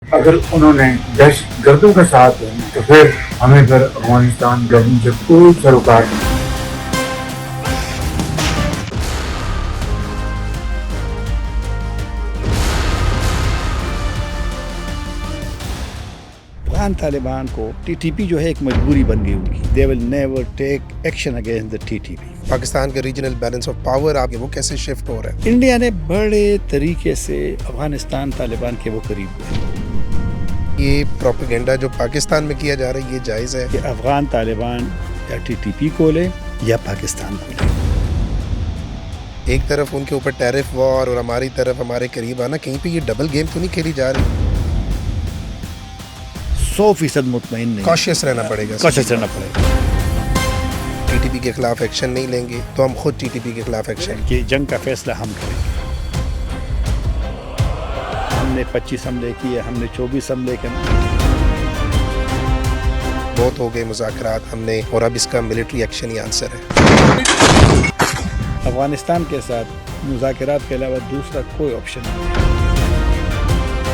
اگر انہوں نے دہشت گردوں کا ساتھ دینا تو پھر ہمیں پھر افغانستان گورنمنٹ سے کوئی سروکار نہیں۔ افغان طالبان کو ٹی ٹی پی جو ہے ایک مجبوری بن گئی ان کی. They will never take action against the T T P. Pakistan کا ریجنل بیلنس آف پاور آپ وہ کیسے شفٹ ہو رہا ہے؟ انڈیا نے بڑے طریقے سے افغانستان طالبان کے وہ قریب ہوئے. یہ پروپیگنڈا جو پاکستان میں کیا جا رہا ہے یہ جائز ہے کہ افغان طالبان یا ٹی ٹی پی کو لے یا پاکستان کو لے. ایک طرف ان کے اوپر ٹیرف وار اور ہماری طرف ہمارے قریب آنا، کہیں پہ یہ ڈبل گیم تو نہیں کھیلی جا رہی؟ 100% مطمئن نہیں. کاشیس رہنا پڑے گا. کوشش کرنا پڑے گا. ٹی ٹی پی کے خلاف ایکشن نہیں لیں گے تو ہم خود ٹی ٹی پی کے خلاف ایکشن. کہ جنگ کا فیصلہ ہم کریں گے. ہم نے 25 حملے کیے، ہم نے 24 حملے کیے. بہت ہو گئے مذاکرات ہم نے، اور اب اس کا ملٹری ایکشن ہی آنسر ہے. افغانستان کے ساتھ مذاکرات کے علاوہ دوسرا کوئی آپشن نہیں.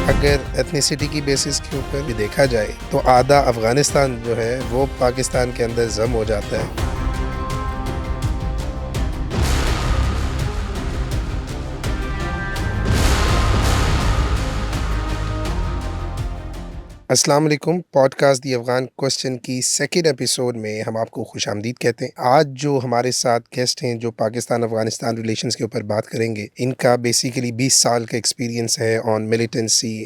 اگر ایتھنیسٹی کی بیسس کے اوپر بھی دیکھا جائے تو آدھا افغانستان جو ہے وہ پاکستان کے اندر ضم ہو جاتا ہے. السلام علیکم. پوڈ کاسٹ دی افغان کوسچن کی سیکنڈ ایپیسوڈ میں ہم آپ کو خوش آمدید کہتے ہیں. آج جو ہمارے ساتھ گیسٹ ہیں جو پاکستان افغانستان ریلیشنز کے اوپر بات کریں گے، ان کا بیسیکلی 20 سال کا ایکسپیرینس ہے آن ملیٹنسی،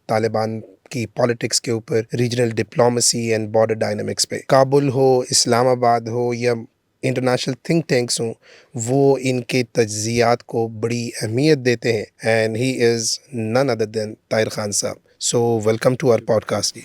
طالبان کی پالیٹکس کے اوپر، regional diplomacy and border dynamics پہ. کابل ہو، اسلام آباد ہو یا انٹرنیشنل تھنک ٹینکس ہوں، وہ ان کے تجزیات کو بڑی اہمیت دیتے ہیں. اینڈ ہی از نن ادر دین طاہر خان صاحب. So welcome to our podcast.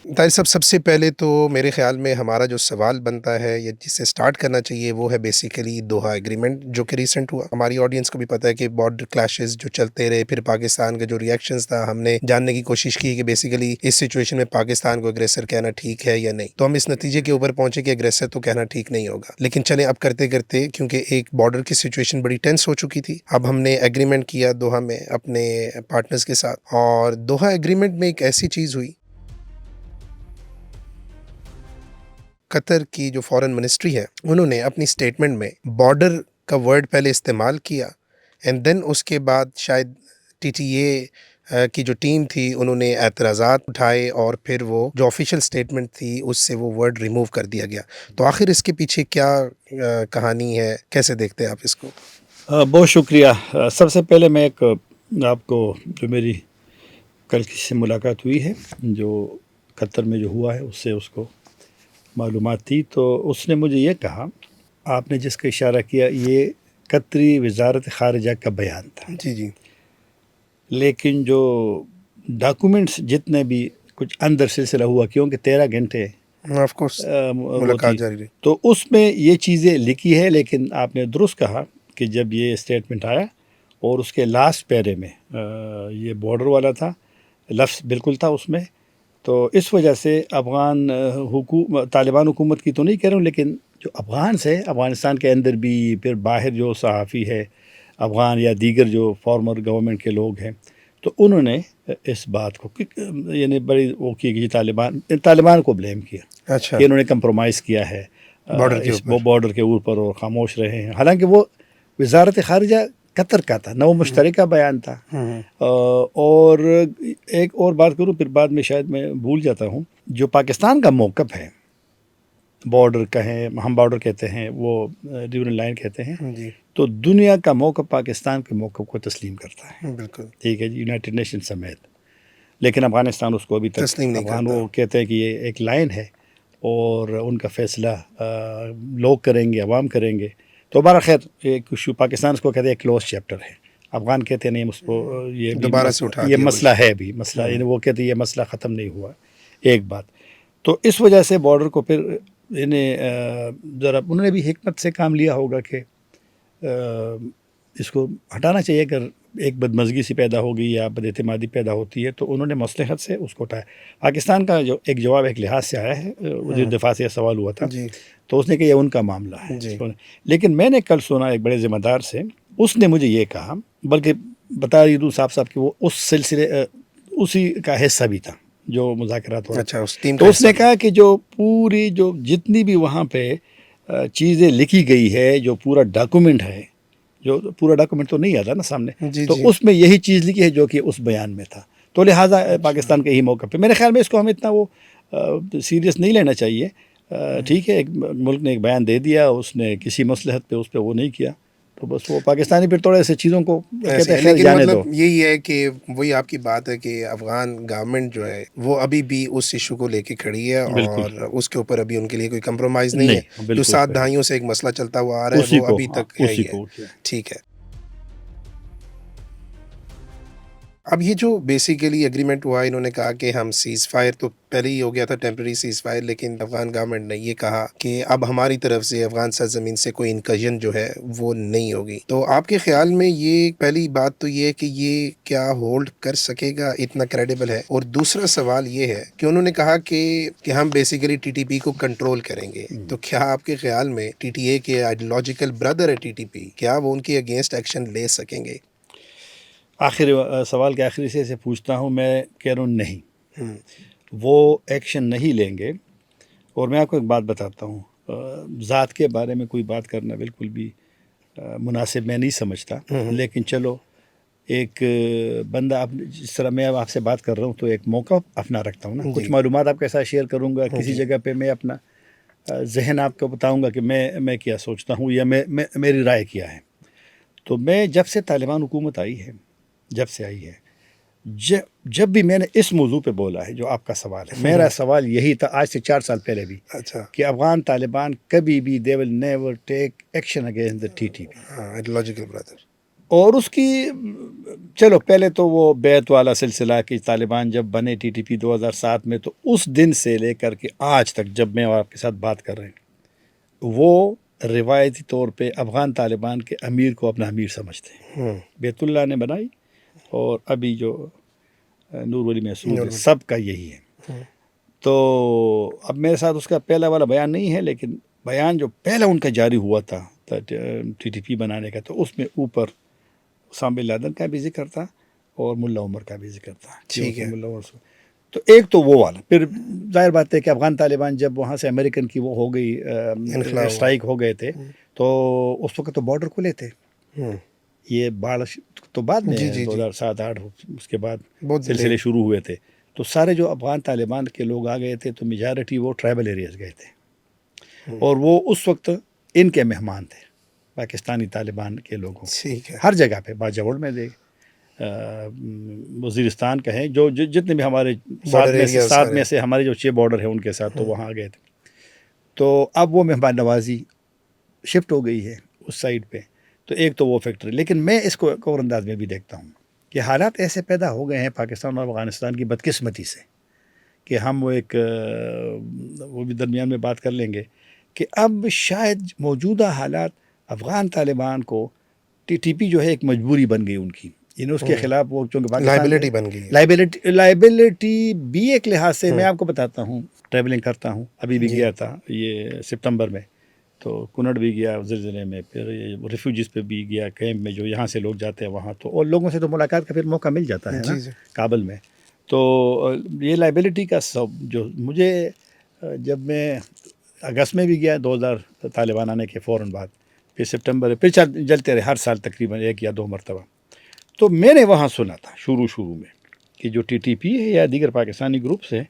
Tahir صاحب، سب سے پہلے تو میرے خیال میں ہمارا جو سوال بنتا ہے یا جس سے سٹارٹ کرنا چاہیے وہ ہے بیسیکلی دوحہ ایگریمنٹ جو کہ ریسنٹ ہوا. ہماری آڈینس کو بھی پتہ ہے کہ بارڈر کلیشز جو چلتے رہے، پھر پاکستان کا جو ریئیکشنز تھا، ہم نے جاننے کی کوشش کی کہ بیسیکلی اس سچویشن میں پاکستان کو اگریسر کہنا ٹھیک ہے یا نہیں. تو ہم اس نتیجے کے اوپر پہنچے کہ اگریسر تو کہنا ٹھیک نہیں ہوگا. لیکن چلیں اب کرتے کرتے، کیونکہ ایک بارڈر کی سچویشن بڑی ٹینس ہو چکی تھی، اب ہم نے ایگریمنٹ کیا دوحہ میں اپنے پارٹنرز کے ساتھ، اور دوحہ ایگریمنٹ میں ایک ایسی چیز ہوئی، قطر کی جو فارن منسٹری ہے انہوں نے اپنی سٹیٹمنٹ میں بارڈر کا ورڈ پہلے استعمال کیا، اینڈ دین اس کے بعد شاید ٹی ٹی اے کی جو ٹیم تھی انہوں نے اعتراضات اٹھائے، اور پھر وہ جو آفیشیل سٹیٹمنٹ تھی اس سے وہ ورڈ ریموو کر دیا گیا. تو آخر اس کے پیچھے کیا کہانی ہے، کیسے دیکھتے ہیں آپ اس کو؟ بہت شکریہ. سب سے پہلے میں ایک آپ کو، جو میری کل کسی سے ملاقات ہوئی ہے جو قطر میں جو ہوا ہے، اس سے اس کو معلومات تھی، تو اس نے مجھے یہ کہا، آپ نے جس کا اشارہ کیا یہ قطری وزارت خارجہ کا بیان تھا. جی لیکن جو ڈاکومنٹس جتنے بھی کچھ اندر سلسلہ ہوا، کیونکہ 13 گھنٹے آف کورس ملاقات جاری رہی، تو اس میں یہ چیزیں لکھی ہے. لیکن آپ نے درست کہا کہ جب یہ اسٹیٹمنٹ آیا اور اس کے لاسٹ پیرے میں یہ بارڈر والا تھا، لفظ بالکل تھا اس میں، تو اس وجہ سے افغان طالبان حکومت کی تو نہیں کہہ رہا ہوں، لیکن جو افغانس ہے افغانستان کے اندر بھی، پھر باہر جو صحافی ہے افغان یا دیگر جو فارمر گورنمنٹ کے لوگ ہیں، تو انہوں نے اس بات کو یعنی بڑی وہ کی کہ طالبان کو بلیم کیا. اچھا، کہ انہوں نے کمپرومائز کیا ہے بارڈر کے اوپر اور خاموش رہے ہیں. حالانکہ وہ وزارت خارجہ قطر کا تھا، نہ وہ مشترکہ بیان تھا. اور ایک اور بات کروں، پھر بعد میں شاید میں بھول جاتا ہوں، جو پاکستان کا موقف ہے، بارڈر کہیں، ہم بارڈر کہتے ہیں، وہ ریورل لائن کہتے ہیں، تو دنیا کا موقف پاکستان کے موقف کو تسلیم کرتا ہے. بالکل ٹھیک ہے جی، یونائٹڈ نیشن سمیت. لیکن افغانستان اس کو ابھی تک تسلیم نہیں کرتا. وہ کہتے ہیں کہ یہ ایک لائن ہے اور ان کا فیصلہ لوگ کریں گے، عوام کریں گے. تو بارہ خیر، ایک ایشو پاکستان اس کو کہتے ہیں کلوز چیپٹر ہے. افغان کہتے ہیں نہیں، اس کو یہ دوبارہ سے اٹھا یہ مسئلہ ہے بھی مسئلہ، یعنی وہ کہتے ہیں یہ مسئلہ ختم نہیں ہوا. ایک بات تو اس وجہ سے بارڈر کو پھر یعنی ذرا انہوں نے بھی حکمت سے کام لیا ہوگا کہ اس کو ہٹانا چاہیے. اگر ایک بدمزگی سی پیدا ہوگی یا بد اعتمادی پیدا ہوتی ہے تو انہوں نے مصلحت سے اس کو اٹھایا. پاکستان کا جو ایک جواب ایک لحاظ سے آیا ہے، وزیر دفاع سے سوال ہوا تھا، تو اس نے کہا یہ ان کا معاملہ ہے. لیکن میں نے کل سنا ایک بڑے ذمہ دار سے، اس نے مجھے یہ کہا، بلکہ بتا ہی دوں صاحب کہ وہ اس سلسلے اسی کا حصہ بھی تھا جو مذاکرات ہو رہا اچھا اس ٹیم تو کا اس نے حصہ کہا کہ جو پوری جو جتنی بھی وہاں پہ چیزیں لکھی گئی ہے، جو پورا ڈاکومنٹ ہے، جو پورا ڈاکومنٹ تو نہیں آتا نا سامنے، جی تو جی اس میں یہی چیز لکھی ہے جو کہ اس بیان میں تھا، تو لہٰذا پاکستان کے ہی موقع پہ میرے خیال میں اس کو ہمیں اتنا وہ سیریس نہیں لینا چاہیے. ٹھیک ہے، ایک ملک نے ایک بیان دے دیا، اس نے کسی مصلحت پہ اس پہ وہ نہیں کیا، تو بس وہ پاکستانی پھر تھوڑے سے چیزوں کو کہتے ایسے ہیں ہے. خیر لیکن جانے دو. مطلب یہی ہے کہ وہی آپ کی بات ہے کہ افغان گورنمنٹ جو ہے وہ ابھی بھی اس ایشو کو لے کے کھڑی ہے بالکل اور اس کے اوپر ابھی ان کے لیے کوئی کمپرومائز نہیں ہے. جو بالکل 7 صحیح. دہائیوں سے ایک مسئلہ چلتا ہوا آ رہا ہے اسی وہ کو ابھی ہاں تک ہے اسی ہی ہے. کو کیا. ٹھیک ہے. اب یہ جو بیسیکلی ایگریمنٹ ہوا، انہوں نے کہا کہ ہم سیز فائر تو پہلے ہی ہو گیا تھا، ٹیمپرری سیز فائر، لیکن افغان گورنمنٹ نے یہ کہا کہ اب ہماری طرف سے افغان سرزمین سے کوئی انکرجن جو ہے وہ نہیں ہوگی. تو آپ کے خیال میں یہ پہلی بات تو یہ ہے کہ یہ کیا ہولڈ کر سکے گا، اتنا کریڈیبل ہے؟ اور دوسرا سوال یہ ہے کہ انہوں نے کہا کہ ہم بیسیکلی ٹی ٹی پی کو کنٹرول کریں گے. تو کیا آپ کے خیال میں ٹی ٹی اے کے آئیڈیولوجیکل بردر ہے ٹی ٹی پی، کیا وہ ان کے اگینسٹ ایکشن لے سکیں گے؟ آخر سوال کے آخری سے پوچھتا ہوں، میں کہہ رہا ہوں نہیں، ہوں. وہ ایکشن نہیں لیں گے. اور میں آپ کو ایک بات بتاتا ہوں، ذات کے بارے میں کوئی بات کرنا بالکل بھی مناسب میں نہیں سمجھتا، لیکن چلو ایک بندہ جس طرح میں آپ سے بات کر رہا ہوں تو ایک موقع اپنا رکھتا ہوں نا، کچھ معلومات آپ کے ساتھ شیئر کروں گا، کسی جگہ پہ میں اپنا ذہن آپ کو بتاؤں گا کہ میں کیا سوچتا ہوں یا میری رائے کیا ہے. تو میں جب سے طالبان حکومت آئی ہے، جب سے آئی ہے، جب بھی میں نے اس موضوع پہ بولا ہے جو آپ کا سوال ہے، میرا سوال یہی تھا آج سے 4 سال پہلے بھی، اچھا. کہ افغان طالبان کبھی بھی they will never take action against the TTP. ہاں آئیڈیولوجیکل بردر. اور اس کی چلو پہلے تو وہ بیعت والا سلسلہ کہ طالبان جب بنے ٹی ٹی پی 2007 میں، تو اس دن سے لے کر کے آج تک جب میں آپ کے ساتھ بات کر رہے ہیں، وہ روایتی طور پہ افغان طالبان کے امیر کو اپنا امیر سمجھتے ہیں. بیت اللہ نے بنائی اور ابھی جو نور ولی محسود ہے، سب کا یہی ہے. تو اب میرے ساتھ اس کا پہلا والا بیان نہیں ہے، لیکن بیان جو پہلا ان کا جاری ہوا تھا ٹی ٹی پی بنانے کا، تو اس میں اوپر اسامہ بن لادن کا بھی ذکر تھا اور ملا عمر کا بھی ذکر تھا. ٹھیک ہے. ملا عمر تو ایک تو وہ والا، پھر ظاہر بات ہے کہ افغان طالبان جب وہاں سے امریکن کی وہ ہو گئی اسٹرائک ہو گئے تھے، تو اس وقت تو بارڈر کھلے تھے. یہ باڑ تو بعد میں 2007-8 اس کے بعد سلسلے شروع ہوئے تھے. تو سارے جو افغان طالبان کے لوگ آ گئے تھے تو میجارٹی وہ ٹرائبل ایریاز گئے تھے، اور وہ اس وقت ان کے مہمان تھے، پاکستانی طالبان کے لوگوں. ہر جگہ پہ باجوڑ میں دیکھ، وزیرستان کہیں، جو جتنے بھی ہمارے 7 میں سے ہمارے جو 6 بارڈر ہیں ان کے ساتھ، تو وہاں گئے تھے. تو اب وہ مہمان نوازی شفٹ ہو گئی ہے اس سائڈ پہ. تو ایک تو وہ فیکٹر، لیکن میں اس کو ایک اور انداز میں بھی دیکھتا ہوں کہ حالات ایسے پیدا ہو گئے ہیں پاکستان اور افغانستان کی بدقسمتی سے، کہ ہم وہ بھی درمیان میں بات کر لیں گے کہ اب شاید موجودہ حالات افغان طالبان کو ٹی ٹی پی جو ہے ایک مجبوری بن گئی ان کی، اس کے خلاف وہ چونکہ لائبلٹی بن گئی. لائبلٹی بھی ایک لحاظ سے. میں آپ کو بتاتا ہوں، ٹریولنگ کرتا ہوں، ابھی بھی گیا تھا یہ سپتمبر میں، تو کنڑ بھی گیا زلزلے میں، پھر ریفیوجیز پہ بھی گیا، کیمپ میں جو یہاں سے لوگ جاتے ہیں وہاں، تو اور لوگوں سے تو ملاقات کا پھر موقع مل جاتا ہے نا کابل میں. تو یہ لائبلٹی کا جو مجھے جب میں اگست میں بھی گیا 2000 طالبان آنے کے فوراً بعد، پھر سپٹمبر، پھر جلتے رہے ہر سال تقریباً 1 یا 2 مرتبہ. تو میں نے وہاں سنا تھا شروع میں کہ جو ٹی ٹی پی ہے یا دیگر پاکستانی گروپس ہیں،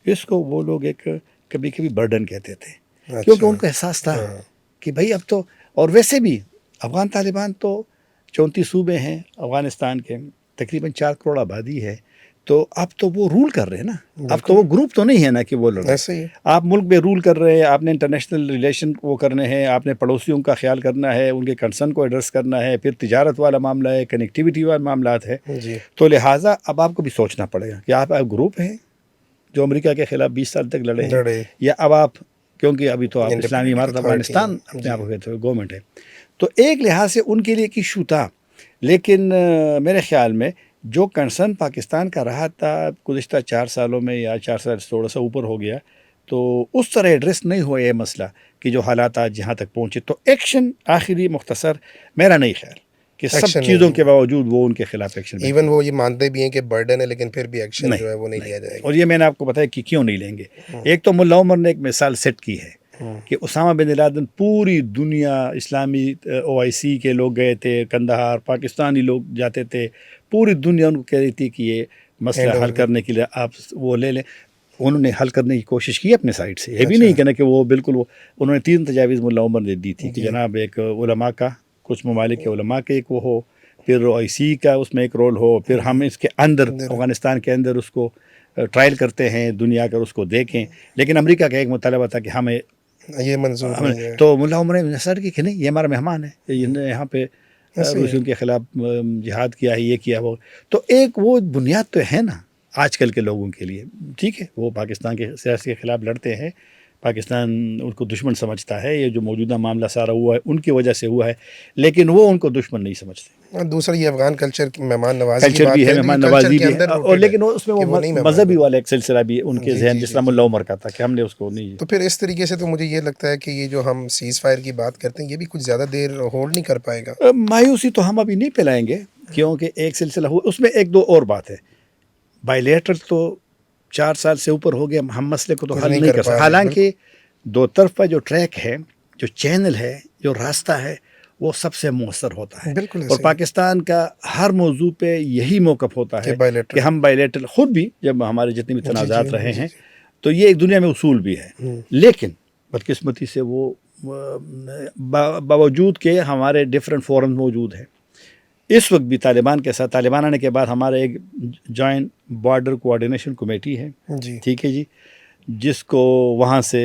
اس کو وہ لوگ ایک کبھی برڈن کہتے تھے، کیونکہ ان کو احساس تھا کہ بھائی اب تو، اور ویسے بھی افغان طالبان تو 34 صوبے ہیں افغانستان کے، تقریباً 4 کروڑ آبادی ہے، تو اب تو وہ رول کر رہے ہیں نا. اب تو وہ گروپ تو نہیں ہے نا کہ وہ لوگ آپ ملک میں رول کر رہے ہیں. آپ نے انٹرنیشنل ریلیشن وہ کرنے ہیں، آپ نے پڑوسیوں کا خیال کرنا ہے، ان کے کنسرن کو ایڈریس کرنا ہے، پھر تجارت والا معاملہ ہے، کنیکٹیویٹی والا معاملات ہے. تو لہٰذا اب آپ کو بھی سوچنا پڑے گا کہ آپ گروپ ہیں جو امریکہ کے خلاف 20 سال تک لڑے ہیں، یا اب آپ، کیونکہ ابھی تو آپ اسلامی امارت افغانستان اپنے آپ کو گورنمنٹ ہے. تو ایک لحاظ سے ان کے لیے ایک ایشو تھا، لیکن میرے خیال میں جو کنسرن پاکستان کا رہا تھا گزشتہ 4 سالوں میں، یا 4 سال تھوڑا سا اوپر ہو گیا، تو اس طرح ایڈریس نہیں ہوا یہ مسئلہ کہ جو حالات آج جہاں تک پہنچے. تو ایکشن آخری مختصر میرا نہیں خیال کہ سب Action چیزوں نہیں کے باوجود وہ ان کے خلاف ایکشن ایون وہ یہ مانتے بھی ہیں کہ برڈن ہے لیکن پھر بھی ایکشن جو ہے وہ نہیں لیا جائے گا. اور یہ میں نے آپ کو بتایا کہ کیوں نہیں لیں گے. ایک تو ملا عمر نے ایک مثال سیٹ کی ہے کہ اسامہ بن لادن پوری دنیا اسلامی OIC کے لوگ گئے تھے کندہار، پاکستانی لوگ جاتے تھے، پوری دنیا ان کو کہہ رہی تھی کہ یہ مسئلہ حل کرنے کے لیے آپ وہ لے لیں. انہوں نے حل کرنے کی کوشش کی اپنے سائڈ سے. یہ بھی نہیں کہنا کہ وہ بالکل وہ انہوں نے 3 تجاویز ملا عمر نے دی تھی کہ جناب ایک علماء کا، کچھ ممالک کے علماء کے ایک وہ ہو، پھر OIC کا اس میں ایک رول ہو، پھر ہم اس کے اندر افغانستان کے اندر اس کو ٹرائل کرتے ہیں دنیا کا اس کو دیکھیں. لیکن امریکہ کا ایک مطالبہ تھا کہ ہمیں یہ منظور نہیں ہے. تو ملا عمر نے نصر کی کہ نہیں یہ ہمارا مہمان ہے، یہاں پہ روسیوں کے خلاف جہاد کیا ہے، یہ کیا وہ. تو ایک وہ بنیاد تو ہے نا آج کل کے لوگوں کے لیے. ٹھیک ہے وہ پاکستان کے سیاست کے خلاف لڑتے ہیں، پاکستان ان کو دشمن سمجھتا ہے، یہ جو موجودہ معاملہ سارا ہوا ہے ان کی وجہ سے ہوا ہے، لیکن وہ ان کو دشمن نہیں سمجھتے. دوسرا یہ افغان کلچر کی مہمان نوازی کی کلچر بات بھی ہے، کریں تو مہمان یہ نوازی کلچر بھی کے ہے، اندر اور لیکن اس میں کہ وہ نہیں مذہبی والا ایک سلسلہ بھی ان کے جی، ذہن جی، جس طرح جی، ملا عمر کا تھا کہ ہم نے اس کو نہیں. تو پھر اس طریقے سے تو مجھے یہ لگتا ہے کہ یہ جو ہم سیز فائر کی بات کرتے ہیں یہ بھی کچھ زیادہ دیر ہولڈ نہیں کر پائے گا. مایوسی تو ہم ابھی نہیں پھیلائیں گے کیونکہ ایک سلسلہ ہوا اس میں ایک دو اور بات ہے. بائیلیٹرل تو 4 سال سے اوپر ہو گیا، ہم مسئلے کو تو کچھ حل نہیں نہیں کر کر پا سکتے. رہے، حالانکہ دو طرفہ جو ٹریک ہے، جو چینل ہے، جو راستہ ہے، وہ سب سے مؤثر ہوتا ہے. بالکل اور ایسے ہی پاکستان کا ہر موضوع پہ یہی موقف ہوتا کہ ہے bilateral. کہ ہم بائیلیٹرل خود بھی جب ہمارے جتنے بھی جی، تنازعات جی، رہے جی، ہیں جی. تو یہ ایک دنیا میں اصول بھی ہے. لیکن بدقسمتی سے وہ باوجود کہ ہمارے ڈفرینٹ فورم موجود ہیں. اس وقت بھی طالبان کے ساتھ، طالبان آنے کے بعد ہمارے ایک جوائنٹ بارڈر کوآرڈینیشن کمیٹی ہے، جی ٹھیک ہے جی، جس کو وہاں سے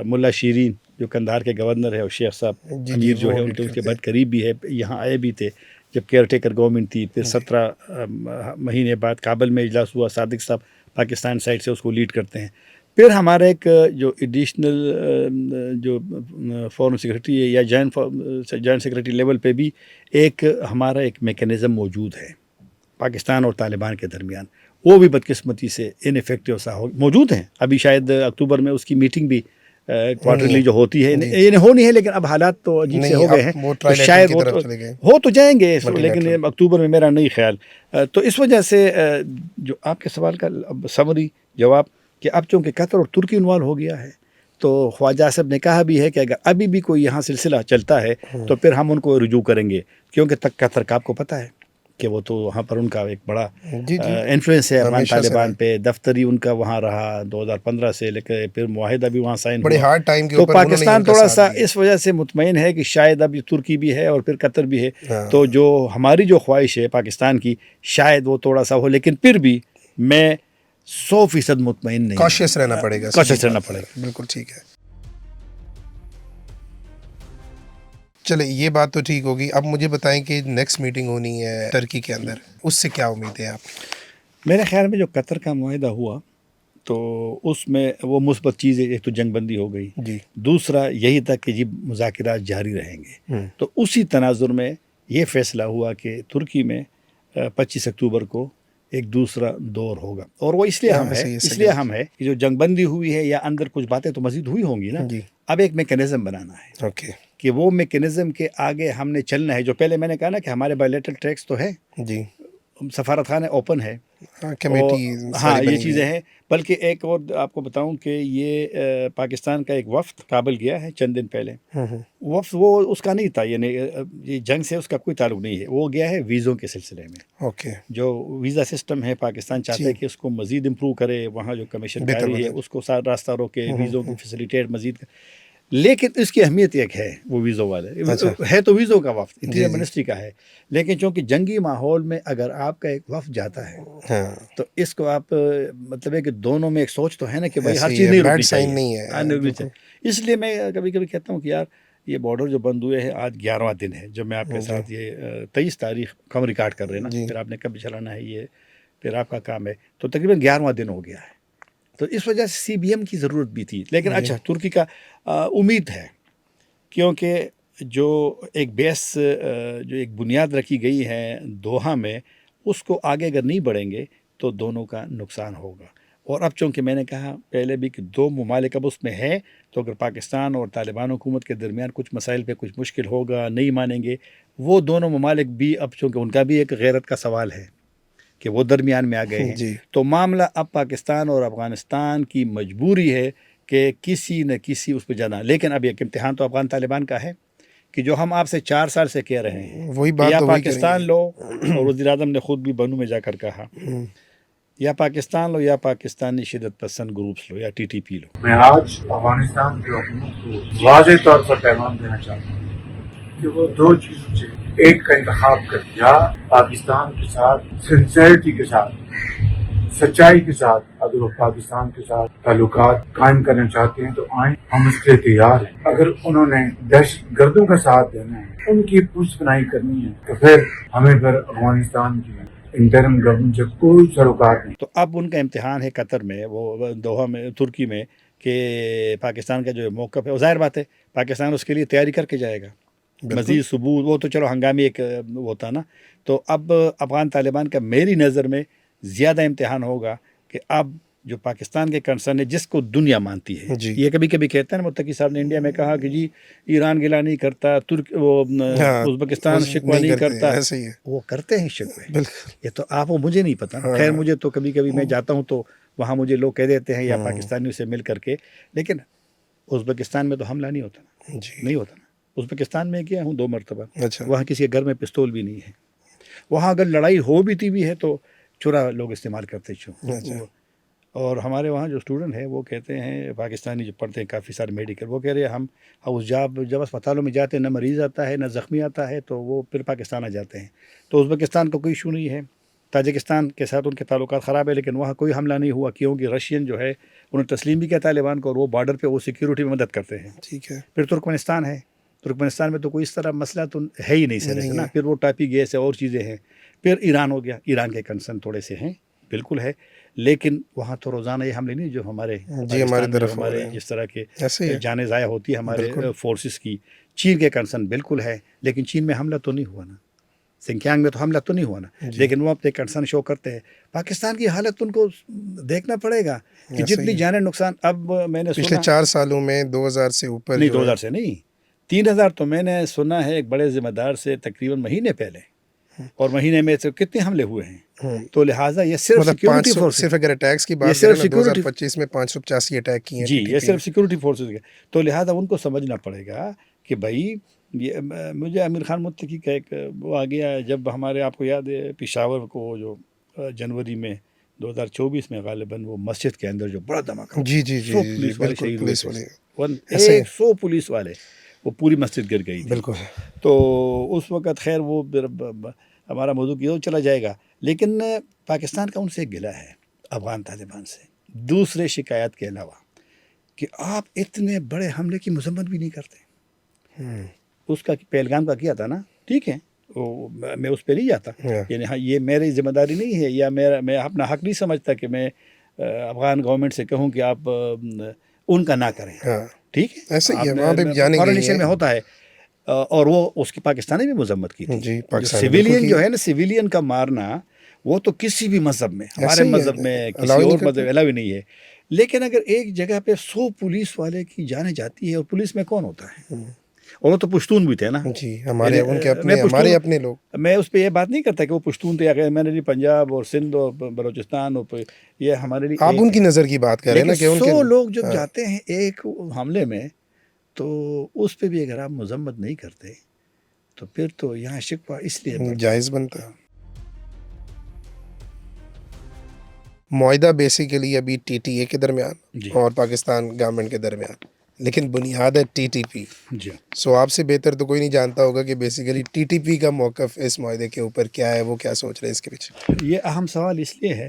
ملا شیرین جو کندھار کے گورنر ہے اور شیخ صاحب جی، امیر جو وہ ہے ان لیڈ کے کرتے بہت قریب بھی ہے، یہاں آئے بھی تھے جب کیئر ٹیکر گورنمنٹ تھی. پھر 17 مہینے بعد کابل میں اجلاس ہوا، صادق صاحب پاکستان سائڈ سے اس کو لیڈ کرتے ہیں. پھر ہمارا ایک جو ایڈیشنل جو فورن سیکرٹری ہے یا جوائنٹ سیکرٹری لیول پہ بھی ایک ہمارا ایک میکینزم موجود ہے پاکستان اور طالبان کے درمیان. وہ بھی بدقسمتی سے ان افیکٹو سا موجود ہیں. ابھی شاید اکتوبر میں اس کی میٹنگ بھی کوارٹرلی جو ہوتی ہے یہ ہونی ہے، لیکن اب حالات تو عجیب سے ہو گئے ہیں تو شاید وہ ہو تو جائیں گے، لیکن اکتوبر میں میرا نہیں خیال. تو اس وجہ سے جو آپ کے سوال کا سمری جواب کہ اب چونکہ قطر اور ترکی انوالو ہو گیا ہے تو خواجہ صاحب نے کہا بھی ہے کہ اگر ابھی بھی کوئی یہاں سلسلہ چلتا ہے تو پھر ہم ان کو رجوع کریں گے، کیونکہ قطر کا آپ کو پتہ ہے کہ وہ تو وہاں پر ان کا ایک بڑا انفلوئنس ہے افغان طالبان پہ. دفتری ان کا وہاں رہا 2015 سے لے کے پھر معاہدہ بھی وہاں سائن بڑے ہوا. ہارڈ ٹائم کے تو اوپر پاکستان تھوڑا سا اس وجہ سے مطمئن ہے کہ شاید اب ترکی بھی ہے اور پھر قطر بھی ہے. تو جو ہماری جو خواہش ہے پاکستان کی شاید وہ تھوڑا سا ہو، لیکن پھر بھی میں 100% مطمئن نہیں. کاشیس رہنا پڑے گا. کاشیس رہنا پڑے گا. بالکل ٹھیک ہے. چلے یہ بات تو ٹھیک ہوگی. اب مجھے بتائیں کہ نیکسٹ میٹنگ ہونی ہے ترکی کے اندر، اس سے کیا امید ہے آپ؟ میرے خیال میں جو قطر کا معاہدہ ہوا تو اس میں وہ مثبت چیزیں، ایک تو جنگ بندی ہو گئی جی. دوسرا یہی تھا کہ جی مذاکرات جاری رہیں گے. تو اسی تناظر میں یہ فیصلہ ہوا کہ ترکی میں 25 اکتوبر کو ایک دوسرا دور ہوگا. اور وہ اس لیے ہم ہے کہ جو جنگ بندی ہوئی ہے یا اندر کچھ باتیں تو مزید ہوئی ہوں گی نا. اب ایک میکینزم بنانا ہے. اوکے. کہ وہ میکینزم کے آگے ہم نے چلنا ہے. جو پہلے میں نے کہا نا کہ ہمارے بائیلیٹرل ٹریکس تو ہے، جی، سفارت خانے اوپن ہے، کمیٹی ہاں یہ چیزیں ہیں. بلکہ ایک اور آپ کو بتاؤں کہ یہ پاکستان کا ایک وفد کابل گیا ہے چند دن پہلے. وفد وہ اس کا نہیں تھا، یعنی یہ جنگ سے اس کا کوئی تعلق نہیں ہے. وہ گیا ہے ویزوں کے سلسلے میں. اوکے. جو ویزا سسٹم ہے پاکستان چاہتا ہے کہ اس کو مزید امپروو کرے، وہاں جو کمیشن جاری ہے اس کو راستہ روکے، ویزوں کی فیسیلیٹیٹ مزید. لیکن اس کی اہمیت ایک ہے، وہ ویزوں والے ہے تو ویزوں کا وفد انٹیریئر منسٹری کا ہے، لیکن چونکہ جنگی ماحول میں اگر آپ کا ایک وفد جاتا ہے تو اس کو آپ مطلب ہے کہ دونوں میں ایک سوچ تو ہے نا کہ بھائی ہر چیز نہیں رکنی چاہیے. اس لیے میں کبھی کبھی کہتا ہوں کہ یار یہ بارڈر جو بند ہوئے ہیں آج 11واں دن ہے جب میں آپ کے ساتھ یہ 23 تاریخ کم ریکارڈ کر رہے ہیں نا، پھر آپ نے کب چلانا ہے یہ پھر آپ کا کام ہے، تو تقریباً 11واں دن ہو گیا ہے. تو اس وجہ سے CBM کی ضرورت بھی تھی. لیکن اچھا ترکی کا امید ہے کیونکہ جو ایک بیس جو ایک بنیاد رکھی گئی ہے دوحہ میں، اس کو آگے اگر نہیں بڑھیں گے تو دونوں کا نقصان ہوگا. اور اب چونکہ میں نے کہا پہلے بھی کہ 2 ممالک اب اس میں ہے، تو اگر پاکستان اور طالبان حکومت کے درمیان کچھ مسائل پہ کچھ مشکل ہوگا، نہیں مانیں گے، وہ دونوں ممالک بھی اب چونکہ ان کا بھی ایک غیرت کا سوال ہے کہ وہ درمیان میں آ گئے ہیں، جی تو معاملہ اب پاکستان اور افغانستان کی مجبوری ہے کہ کسی نہ کسی اس پہ جانا. لیکن اب ایک امتحان تو افغان طالبان کا ہے کہ جو ہم آپ سے 4 سال سے کہہ رہے ہیں وہی کہ بات یا تو وہی پاکستان کریں لو، اور وزیر اعظم نے خود بھی بنو میں جا کر کہا گے. یا پاکستان لو یا پاکستانی شدت پسند گروپس لو یا ٹی ٹی پی لو. میں آج افغانستان کی حکومت کو واضح طور پر پیغام دینا چاہتا ہوں کہ وہ 2 چیزوں سے ایک کا انتخاب کریں، یا پاکستان کے ساتھ سنسیئرٹی کے ساتھ، سچائی کے ساتھ اگر وہ پاکستان کے ساتھ تعلقات قائم کرنا چاہتے ہیں تو آئیں، ہم اس کے لیے تیار ہیں. اگر انہوں نے دہشت گردوں کا ساتھ دینا ہے، ان کی پوچھ پناہی کرنی ہے، تو پھر ہمیں پھر افغانستان کی انٹرم گورنمنٹ سے کوئی سروکار نہیں. تو اب ان کا امتحان ہے قطر میں، وہ دوحہ میں، ترکی میں، کہ پاکستان کا جو موقف ہے، وہ ظاہر بات ہے پاکستان اس کے لیے تیاری کر کے جائے گا. مزید ثبوت وہ تو چلو ہنگامی ایک ہوتا نا. تو اب افغان طالبان کا میری نظر میں زیادہ امتحان ہوگا کہ اب جو پاکستان کے کنسرن ہے جس کو دنیا مانتی ہے. جی. یہ کبھی کبھی کہتا ہے نا، متقی صاحب نے انڈیا میں کہا کہ جی ایران گلا نہیں کرتا، ازبکستان شکوہ نہیں کرتا. ایسے ہی ہے. وہ کرتے ہیں شکوے، بالکل. یہ تو آپ وہ مجھے نہیں پتا. خیر مجھے تو کبھی کبھی میں جاتا ہوں تو وہاں مجھے لوگ کہہ دیتے ہیں یا پاکستانیوں سے مل کر کے، لیکن ازبکستان میں تو حملہ نہیں ہوتا نا، جی. نہیں ہوتا نا. ازبکستان میں گیا ہوں 2 مرتبہ، اچھا. وہاں کسی کے گھر میں پستول بھی نہیں ہے. وہاں اگر لڑائی ہو بھی ہے تو چرا لوگ استعمال کرتے اچھا. اور ہمارے وہاں جو اسٹوڈنٹ ہیں وہ کہتے ہیں، پاکستانی جو پڑھتے ہیں کافی سارے میڈیکل، وہ کہہ رہے ہیں ہم جب اسپتالوں میں جاتے ہیں نہ مریض آتا ہے نہ زخمی آتا ہے، تو وہ پھر پاکستان آ جاتے ہیں. تو ازبکستان کا کوئی ایشو نہیں ہے. تاجکستان کے ساتھ ان کے تعلقات خراب ہے لیکن وہاں کوئی حملہ نہیں ہوا، کیونکہ رشین جو ہے انہوں نے تسلیم بھی کیا طالبان کو، اور وہ بارڈر پہ وہ سیکیورٹی میں مدد کرتے ہیں. ٹھیک ہے. پھر ترکمنستان ہے، ترکمنستان میں تو کوئی اس طرح مسئلہ تو ہے ہی نہیں سر نا. پھر وہ ٹاپی گیس ہے اور چیزیں ہیں. پھر ایران ہو گیا، ایران کے کنسرن تھوڑے سے ہیں، بالکل ہے، لیکن وہاں تو روزانہ یہ حملے نہیں جو ہمارے ہماری طرف ہمارے جس طرح کے ایسے ہی جانیں ضائع ہوتی ہے ہمارے فورسز کی. چین کے کنسرن بالکل ہے، لیکن چین میں حملہ تو نہیں ہوا نا، سنکیانگ میں تو حملہ تو نہیں ہوا نا، لیکن وہ اپنے کنسرن شو کرتے ہیں. پاکستان کی حالت ان کو دیکھنا پڑے گا کہ جتنی جانیں نقصان. اب میں نے پچھلے 4 سالوں میں 2000 سے اوپر، نہیں 2000 سے نہیں، 3000 تو میں نے سنا ہے ایک بڑے ذمہ دار سے تقریباً مہینے پہلے، اور مہینے میں سے کتنے حملے ہوئے ہیں. تو لہٰذا یہ صرف سیکیورٹی فورس، صرف اگر اٹیکس کی بات کریں 2025 میں 585 اٹیک کیے ہیں. جی یہ صرف سیکیورٹی فورسز کے. تو لہٰذا ان کو سمجھنا پڑے گا کہ بھائی یہ مجھے امیر خان متقی کا ایک وہ آ گیا جب ہمارے، آپ کو یاد ہے پشاور کو جو جنوری میں 2024 میں غالباً وہ مسجد کے اندر جو بڑا دھماکہ، جی جی جی 100 پولیس والے بالکل، شہید پولیس ہوئے والے تھے، 100 پولیس والے، وہ پوری مسجد گر گئی تھی. بالکل. تو اس وقت خیر وہ ہمارا موضوع کیا چلا جائے گا. لیکن پاکستان کا ان سے گلہ ہے افغان طالبان سے، دوسرے شکایات کے علاوہ، کہ آپ اتنے بڑے حملے کی مذمت بھی نہیں کرتے. اس کا پہلگام کا کیا تھا نا، ٹھیک ہے، میں اس پہ نہیں جاتا، یعنی ہاں یہ میری ذمہ داری نہیں ہے، یا میں اپنا حق نہیں سمجھتا کہ میں افغان گورنمنٹ سے کہوں کہ آپ ان کا نہ کریں. ٹھیک ہے، ایسے ہی ہے، وہاں پہ بھی جانے فارن گئی ایشن ہیں. میں ہوتا ہے. اور وہ اس کی پاکستانی بھی مذمت کی تھی. جی سویلین جو ہے نا، سویلین کا مارنا وہ تو کسی بھی مذہب میں، ہمارے مذہب میں کسی اور مذہب علاوہ نہیں ہے. لیکن اگر ایک جگہ پہ 100 پولیس والے کی جانیں جاتی ہے، اور پولیس میں کون ہوتا ہے، اور وہ تو پشتون بھی تھے نا. جی ہمارے ان کے اپنے، ہمارے اپنے لوگ. میں اس پہ یہ بات نہیں کرتا کہ وہ پشتون تھے، اگر میں نے پنجاب اور سندھ اور بلوچستان اور یہ ہمارے لیے، آپ ان کی نظر کی بات کر رہے ہیں نا کہ 100 لوگ جب جاتے ہیں ایک حملے میں، تو اس پہ بھی اگر آپ مذمت نہیں کرتے تو پھر تو یہاں شکوہ اس لیے جائز بنتا ہے. معاہدہ بیسیکلی ابھی ٹی ٹی اے کے درمیان اور پاکستان گورنمنٹ کے درمیان، لیکن بنیاد ہے ٹی ٹی پی. جی. سو آپ سے بہتر تو کوئی نہیں جانتا ہوگا کہ بیسیکلی ٹی ٹی پی کا موقف اس معاہدے کے اوپر کیا ہے، وہ کیا سوچ رہے ہیں اس کے پیچھے. یہ اہم سوال اس لیے ہے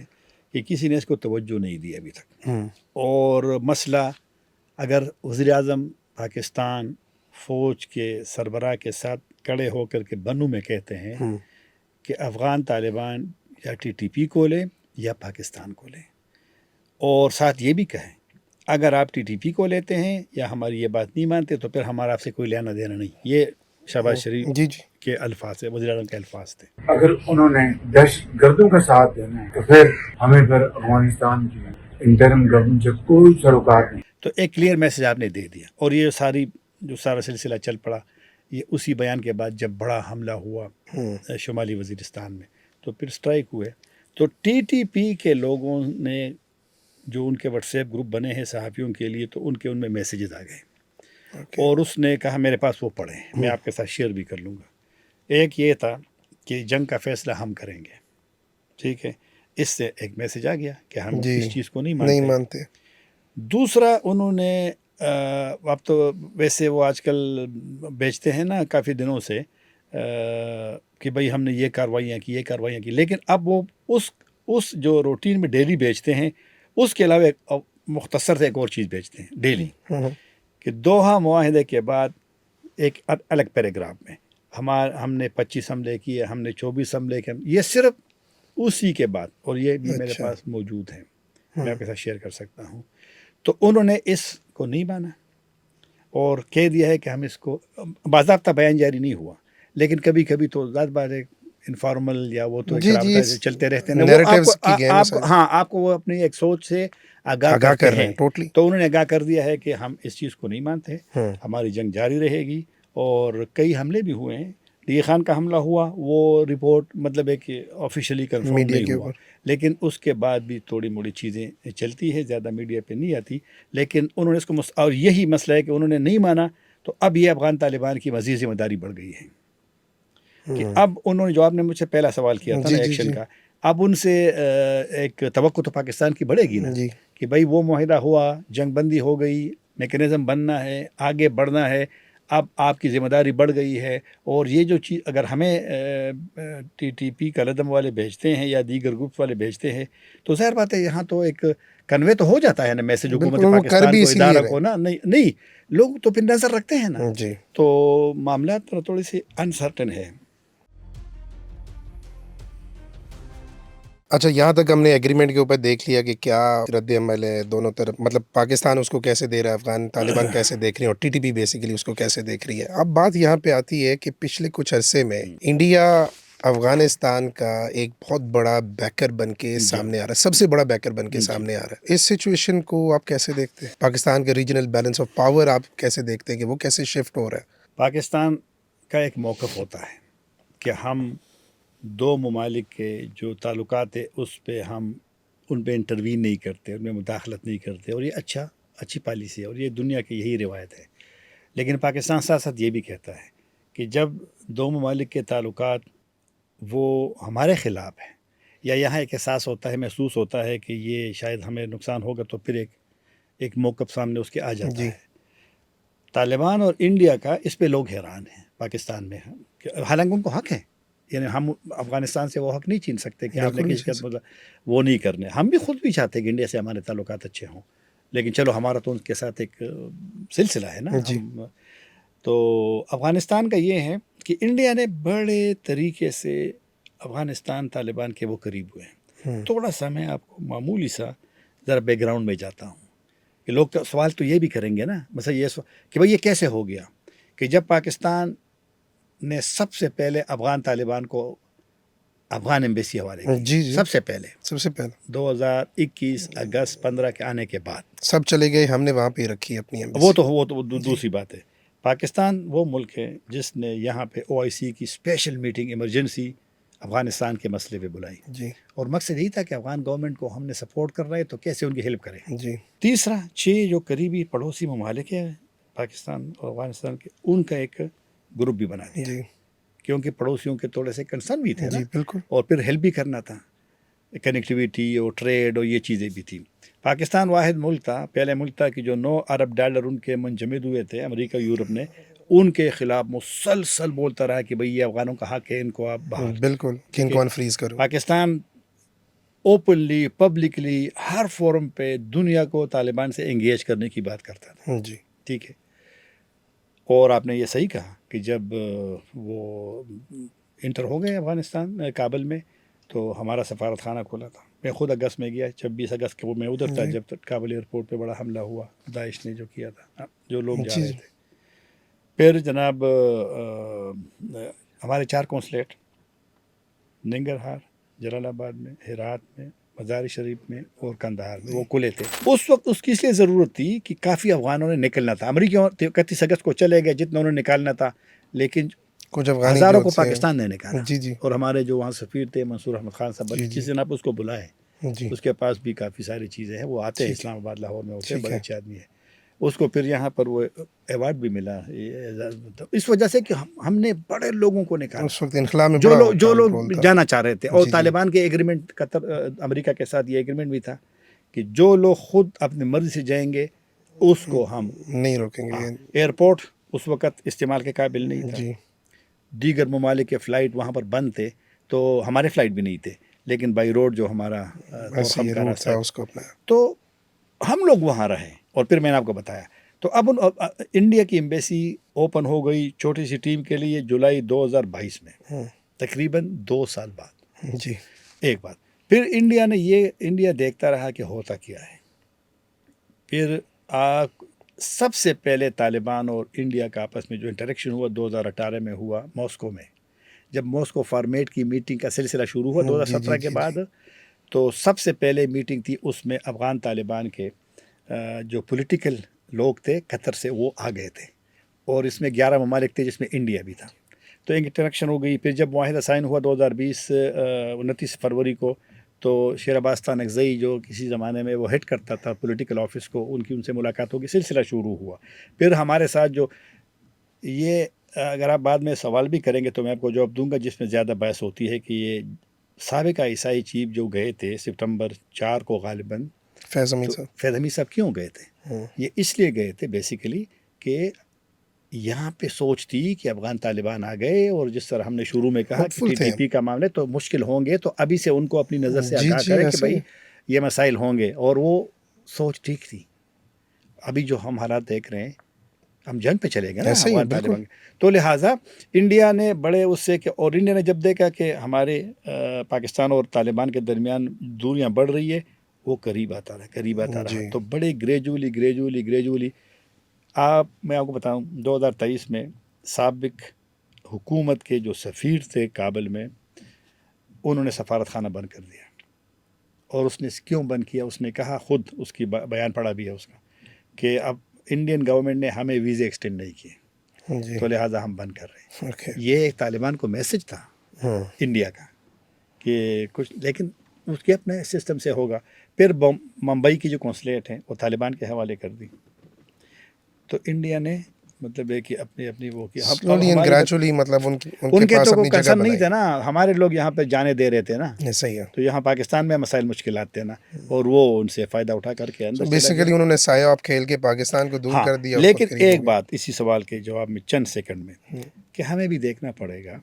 کہ کسی نے اس کو توجہ نہیں دی ابھی تک. اور مسئلہ اگر وزیر اعظم پاکستان فوج کے سربراہ کے ساتھ کڑے ہو کر کے بنو میں کہتے ہیں کہ افغان طالبان یا ٹی ٹی پی کو لیں یا پاکستان کو لیں، اور ساتھ یہ بھی کہیں اگر آپ ٹی ٹی پی کو لیتے ہیں یا ہماری یہ بات نہیں مانتے تو پھر ہمارا آپ سے کوئی لینا دینا نہیں. یہ شہباز شریف کے الفاظ ہے، وزیر اعظم کے الفاظ تھے. اگر انہوں نے دہشت گردوں کا ساتھ دینا ہے تو پھر ہمیں پھر افغانستان کی انٹرم گورنمنٹ سے کوئی سروکار نہیں. تو ایک کلیئر میسج آپ نے دے دیا، اور یہ سارا سلسلہ چل پڑا. یہ اسی بیان کے بعد جب بڑا حملہ ہوا شمالی وزیرستان میں تو پھر اسٹرائک ہوئے. تو ٹی ٹی پی کے لوگوں نے جو ان کے واٹس ایپ گروپ بنے ہیں صحافیوں کے لیے تو ان میں میسیجز آ گئے اور اس نے کہا میرے پاس وہ پڑھیں, میں آپ کے ساتھ شیئر بھی کر لوں گا. ایک یہ تھا کہ جنگ کا فیصلہ ہم کریں گے, ٹھیک ہے, اس سے ایک میسیج آ گیا کہ ہم اس چیز کو نہیں مانتے. دوسرا انہوں نے اب تو ویسے وہ آج کل بیچتے ہیں نا کافی دنوں سے کہ بھئی ہم نے یہ کاروائیاں کی, لیکن اب وہ اس جو روٹین میں ڈیلی بیچتے ہیں اس کے علاوہ ایک مختصر سے ایک اور چیز بیچتے ہیں ڈیلی کہ دوحہ معاہدے کے بعد ایک الگ پیراگراف میں ہم نے 25 حملے کیے, ہم نے 24 حملے کیے, یہ صرف اسی کے بعد, اور یہ بھی میرے پاس موجود ہیں, میں آپ کے ساتھ شیئر کر سکتا ہوں. تو انہوں نے اس کو نہیں مانا اور کہہ دیا ہے کہ ہم اس کو, باضابطہ بیان جاری نہیں ہوا لیکن کبھی کبھی تو ذات بات ہے انفارمل یا وہ تو چلتے رہتے ہیں, آپ کو وہ اپنی ایک سوچ سے آگاہ کر رہے ہیں. تو انہوں نے آگاہ کر دیا ہے کہ ہم اس چیز کو نہیں مانتے, ہماری جنگ جاری رہے گی. اور کئی حملے بھی ہوئے ہیں, ڈی خان کا حملہ ہوا وہ رپورٹ مطلب ہے کہ آفیشلی کنفرم نہیں ہوا, لیکن اس کے بعد بھی تھوڑی موڑی چیزیں چلتی ہے, زیادہ میڈیا پہ نہیں آتی. لیکن انہوں نے اس کو اور یہی مسئلہ ہے کہ انہوں نے نہیں مانا, تو اب یہ افغان طالبان کی مزید ذمہ داری بڑھ گئی ہے کہ اب انہوں نے, جو آپ نے مجھ سے پہلا سوال کیا تھا ایکشن کا, اب ان سے ایک توقع تو پاکستان کی بڑھے گی نا کہ بھائی وہ معاہدہ ہوا, جنگ بندی ہو گئی, میکینزم بننا ہے, آگے بڑھنا ہے, اب آپ کی ذمہ داری بڑھ گئی ہے. اور یہ جو چیز اگر ہمیں ٹی ٹی پی کا ردم والے بھیجتے ہیں یا دیگر گروپ والے بھیجتے ہیں تو ظاہر بات ہے یہاں تو ایک کنوے تو ہو جاتا ہے نا میسج حکومت پاکستان کو, ادارہ کو نا, نہیں لوگ تو پھر نظر رکھتے ہیں نا, تو معاملات تھوڑی سی انسرٹن ہے. اچھا, یہاں تک ہم نے ایگریمنٹ کے اوپر دیکھ لیا کہ کیا رد عمل ہے دونوں طرف, مطلب پاکستان اس کو کیسے دے رہا ہے, افغان طالبان کیسے دیکھ رہے ہیں, اور ٹی ٹی پی بیسیکلی اس کو کیسے دیکھ رہی ہے. اب بات یہاں پہ آتی ہے کہ پچھلے کچھ عرصے میں انڈیا افغانستان کا ایک بہت بڑا بیکر بن کے سامنے آ رہا ہے, سب سے بڑا بیکر بن کے سامنے آ رہا ہے. اس سچویشن کو آپ کیسے دیکھتے ہیں؟ پاکستان کا ریجنل بیلنس آف پاور آپ کیسے دیکھتے ہیں کہ وہ کیسے شفٹ ہو رہا ہے؟ پاکستان کا ایک موقف ہوتا ہے کہ ہم دو ممالک کے جو تعلقات ہیں اس پہ ہم ان پہ انٹروین نہیں کرتے, ان میں مداخلت نہیں کرتے, اور یہ اچھی پالیسی ہے اور یہ دنیا کی یہی روایت ہے. لیکن پاکستان ساتھ ساتھ یہ بھی کہتا ہے کہ جب دو ممالک کے تعلقات وہ ہمارے خلاف ہیں یا یہاں ایک احساس ہوتا ہے, محسوس ہوتا ہے کہ یہ شاید ہمیں نقصان ہوگا, تو پھر ایک موقف سامنے اس کے آ جاتا ہے. طالبان اور انڈیا کا اس پہ لوگ حیران ہیں پاکستان میں, حالانکہ ان کو حق ہے, یعنی ہم افغانستان سے وہ حق نہیں چھین سکتے کہ آپ نے کسی کا وہ نہیں کرنے. ہم بھی خود بھی چاہتے ہیں کہ انڈیا سے ہمارے تعلقات اچھے ہوں, لیکن چلو ہمارا تو ان کے ساتھ ایک سلسلہ ہے نا. تو افغانستان کا یہ ہے کہ انڈیا نے بڑے طریقے سے افغانستان طالبان کے وہ قریب ہوئے ہیں. تھوڑا سا میں آپ کو معمولی سا ذرا بیک گراؤنڈ میں جاتا ہوں کہ لوگ تو سوال تو یہ بھی کریں گے نا, مثلا یہ کہ بھئی یہ کیسے ہو گیا کہ جب پاکستان نے سب سے پہلے افغان طالبان کو افغان ایمبیسی حوالے کی, سب سے پہلے 2021 اگست 15 کے آنے کے بعد سب چلے گئے, ہم نے وہاں پہ رکھی اپنی ایمبیسی. وہ تو دوسری بات ہے. پاکستان وہ ملک ہے جس نے یہاں پہ OIC کی اسپیشل میٹنگ ایمرجنسی افغانستان کے مسئلے پہ بلائی, اور مقصد یہی تھا کہ افغان گورنمنٹ کو ہم نے سپورٹ کر رہے تو کیسے ان کی ہیلپ کریں. تیسرا 6 جو قریبی پڑوسی ممالک ہیں پاکستان اور افغانستان کے, ان کا ایک گروپ بھی بنا دیا, کیونکہ پڑوسیوں کے تھوڑے سے کنسرن بھی تھے نا, اور پھر ہیلپ بھی کرنا تھا, کنیکٹیویٹی اور ٹریڈ اور یہ چیزیں بھی تھیں. پاکستان واحد ملک تھا, پہلے ملک تھا کہ جو $9 ارب ان کے منجمد ہوئے تھے, امریکہ یورپ نے ان کے خلاف مسلسل بولتا رہا کہ بھئی یہ افغانوں کا حق ہے, ان کو آپ باہر, بالکل ان کو انفریز کرو. پاکستان اوپنلی پبلکلی ہر فورم پہ دنیا کو طالبان سے انگیج کرنے کی بات کرتا تھا. ٹھیک ہے, اور آپ نے یہ صحیح کہا کہ جب وہ انٹر ہو گئے افغانستان کابل میں تو ہمارا سفارت خانہ کھولا تھا. میں خود اگست میں گیا, 26 اگست کو میں ادھر تھا جب تک کابل ایئرپورٹ پہ بڑا حملہ ہوا, داعش نے جو کیا تھا, جو لوگ جا رہے تھے. پھر جناب ہمارے 4 قونصلیٹ ننگرہار, جلال آباد میں, ہرات میں, مزار شریف میں اور کندہار میں وہ کھلے تھے. اس وقت اس کی اس لیے ضرورت تھی کہ کافی افغانوں نے نکلنا تھا. امریکہ 31 اگست کو چلے گئے, جتنا انہوں نے نکالنا تھا لیکن کچھ افغانی ہزاروں جو کو سے- پاکستان نے نکالا. جی جی اور ہمارے جو وہاں سفیر تھے منصور احمد خان صاحب، جی، جی. جس دن آپ اس کو بلائے، جی اس کے پاس بھی کافی ساری چیزیں ہیں، وہ آتے ہیں ٹھیک ہے. اسلام آباد لاہور میں ہوتے ہیں، ٹھیک بڑے ہے. اچھے آدمی ہے. اس کو پھر یہاں پر وہ ایوارڈ بھی ملا، یہ اعزاز، اس وجہ سے کہ ہم نے بڑے لوگوں کو نکالا، اس وقت انخلا میں جو بڑا جو رول لوگ تھا. جانا چاہ رہے تھے. اور جی، جی. طالبان کے ایگریمنٹ قطر امریکہ کے ساتھ یہ ایگریمنٹ بھی تھا کہ جو لوگ خود اپنی مرضی سے جائیں گے اس کو ہم نہیں روکیں گے. ایئرپورٹ اس وقت استعمال کے قابل نہیں تھا. جی دیگر ممالک کے فلائٹ وہاں پر بند تھے، تو ہمارے فلائٹ بھی نہیں تھے، لیکن بائی روڈ جو ہمارا ایسے تورخم یہ کا روٹ راستہ تھا ہے، اس کو اپنا. تو ہم لوگ وہاں رہے. اور پھر میں نے آپ کو بتایا، تو اب انڈیا کی ایمبیسی اوپن ہو گئی چھوٹی سی ٹیم کے لیے جولائی 2022 میں، تقریباً 2 سال بعد. جی ایک بات پھر انڈیا دیکھتا رہا کہ ہوتا کیا ہے. پھر سب سے پہلے طالبان اور انڈیا کا آپس میں جو انٹریکشن ہوا 2018 میں ہوا ماسکو میں، جب ماسکو فارمیٹ کی میٹنگ کا سلسلہ شروع ہوا جی 2017 جی کے جی بعد. تو سب سے پہلے میٹنگ تھی، اس میں افغان طالبان کے جو پولیٹیکل لوگ تھے قطر سے وہ آ گئے تھے، اور اس میں 11 ممالک تھے جس میں انڈیا بھی تھا. تو ایک انٹریکشن ہو گئی. پھر جب معاہدہ سائن ہوا 2020 29 فروری کو، تو شیر عباس تانکزئی جو کسی زمانے میں وہ ہیڈ کرتا تھا پولیٹیکل آفس کو، ان سے ملاقات ہوگی، سلسلہ شروع ہوا. پھر ہمارے ساتھ جو یہ اگر آپ بعد میں سوال بھی کریں گے تو میں آپ کو جواب دوں گا، جس میں زیادہ بحث ہوتی ہے کہ یہ سابقہ عیسائی چیف جو گئے تھے سپتمبر 4 کو غالباً، فیض حمید تو صاحب. فیض حمید صاحب کیوں گئے تھے؟ یہ اس لیے گئے تھے بیسیکلی کہ یہاں پہ سوچ تھی کہ افغان طالبان آ گئے، اور جس طرح ہم نے شروع میں کہا کہ Hopeful ٹی تھے. ٹی پی کا معاملے تو مشکل ہوں گے، تو ابھی سے ان کو اپنی نظر سے جی آگاہ جی کرے کہ ایسے بھائی ہی. یہ مسائل ہوں گے. اور وہ سوچ ٹھیک تھی. ابھی جو ہم حالات دیکھ رہے ہیں، ہم جنگ پہ چلے گئے نا ایسے ہی افغان بالکل. طالبان کے. تو لہٰذا انڈیا نے بڑے اس سے کہ، اور انڈیا نے جب دیکھا کہ ہمارے پاکستان اور طالبان کے درمیان دوریاں بڑھ رہی ہے، وہ قریب آتا رہا. جی تو بڑے گریجولی میں آپ کو بتاؤں 2023 میں سابق حکومت کے جو سفیر تھے کابل میں، انہوں نے سفارت خانہ بند کر دیا. اور اس نے کیوں بند کیا؟ اس نے کہا، خود اس کی بیان پڑا بھی ہے اس کا، کہ اب انڈین گورنمنٹ نے ہمیں ویزے ایکسٹینڈ نہیں کیے، جی تو لہٰذا ہم بند کر رہے ہیں. اوکے. یہ ایک طالبان کو میسج تھا انڈیا کا کہ کچھ، لیکن اس کے اپنے سسٹم سے ہوگا. پھر ممبئی کی جو قونصلیٹ ہیں وہ طالبان کے حوالے کر دی. تو انڈیا نے مطلب ہے کہ اپنی وہ کی سلولی اینڈ گریجولی، مطلب ان ان کے کے پاس تو اپنی جگہ کنسرن نہیں بنائی. تھے نا، ہمارے لوگ یہاں پہ جانے دے رہے تھے نا، ایسا ہی ہے. تو یہاں پاکستان میں مسائل مشکلات تھے نا، اور وہ ان سے فائدہ اٹھا کر کے اندر تو چلا بیسیکلی گیا. انہوں نے سایہ آپ کھیل کے پاکستان کو دور ہاں، کر دیا اور لیکن خود قریب ایک ہو گئے. بات اسی سوال کے جواب میں چند سیکنڈ میں، کہ ہمیں بھی دیکھنا پڑے گا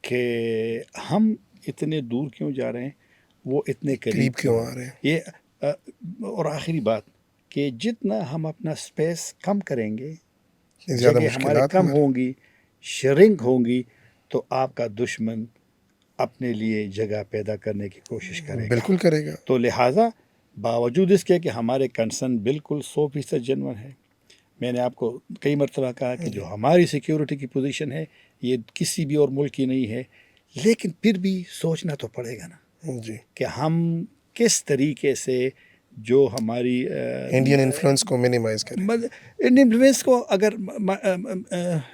کہ ہم اتنے دور کیوں جا رہے ہیں، وہ اتنے قریب کیوں آ رہے ہیں. یہ اور آخری بات کہ جتنا ہم اپنا سپیس کم کریں گے، زیادہ جگہ ہمارے مشکلات کم ہمارے. ہوں گی، شرنک ہوں گی، تو آپ کا دشمن اپنے لیے جگہ پیدا کرنے کی کوشش کرے گا. بالکل کرے گا. تو لہٰذا باوجود اس کے کہ ہمارے کنسرن بالکل 100% جنون ہے، میں نے آپ کو کئی مرتبہ کہا کہ جو ہماری سیکیورٹی کی پوزیشن ہے یہ کسی بھی اور ملک کی نہیں ہے، لیکن پھر بھی سوچنا تو پڑے گا نا جی کہ ہم کس طریقے سے جو ہماری انڈین انفلوئنس کو منیمائز کریں. انڈین انفلوئنس کو اگر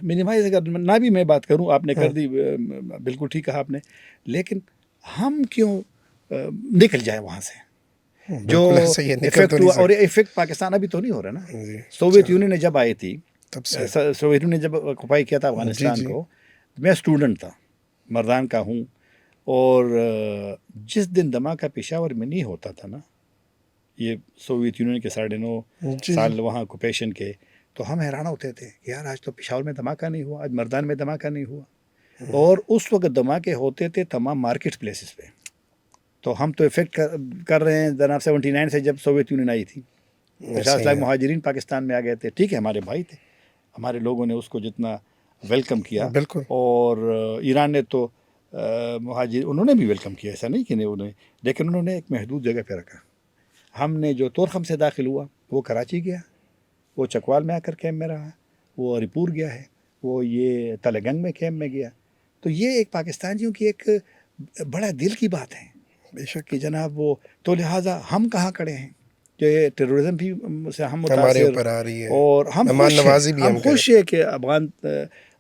منیمائز اگر نہ بھی میں بات کروں، آپ نے کر دی، بالکل ٹھیک کہا آپ نے، لیکن ہم کیوں نکل جائے وہاں سے جو بالکل ایسا ہی ہے، نکل تو افیکٹ نہیں ہوا. اور سکتے. افیکٹ پاکستان ابھی تو نہیں ہو رہا نا. جی سوویت یونین نے جب آئی تھی، تب سے. سوویت یونین نے جب آکوپائی کیا تھا افغانستان جی. کو، میں اسٹوڈنٹ تھا، مردان کا ہوں، اور جس دن دھماکہ پشاور میں نہیں ہوتا تھا نا، یہ سوویت یونین کے 9.5 جی سال وہاں آکوپیشن کے، تو ہم حیران ہوتے تھے کہ یار آج تو پشاور میں دھماکہ نہیں ہوا، آج مردان میں دھماکہ نہیں ہوا. اور اس وقت دھماکے ہوتے تھے تمام مارکیٹ پلیسز پہ. تو ہم تو افیکٹ کر رہے ہیں جناب 79 سے جب سوویت یونین آئی تھی، 50 لاکھ مہاجرین پاکستان میں آ گئے تھے. ٹھیک ہے، ہمارے بھائی تھے، ہمارے لوگوں نے اس کو جتنا ویلکم کیا، بالکل. اور ایران نے تو مہاجر انہوں نے بھی ویلکم کیا، ایسا نہیں کہ نہیں انہوں نے، لیکن انہوں نے ایک محدود جگہ پہ رکھا. ہم نے جو تورخم سے داخل ہوا وہ کراچی گیا، وہ چکوال میں آ کر کیمپ میں رہا، وہ ہری پور گیا ہے، وہ یہ تلگنگ میں کیمپ میں گیا. تو یہ ایک پاکستانیوں کی ایک بڑا دل کی بات ہے بے شک کہ جناب وہ، تو لہٰذا ہم کہاں کھڑے ہیں کہ ٹیررزم بھی سے ہم ہمارے متاثر، اوپر آ رہی ہے، اور ہم مہمان خوش نوازی ہیں، بھی ہم ہم کریں. خوش ہیں کہ افغان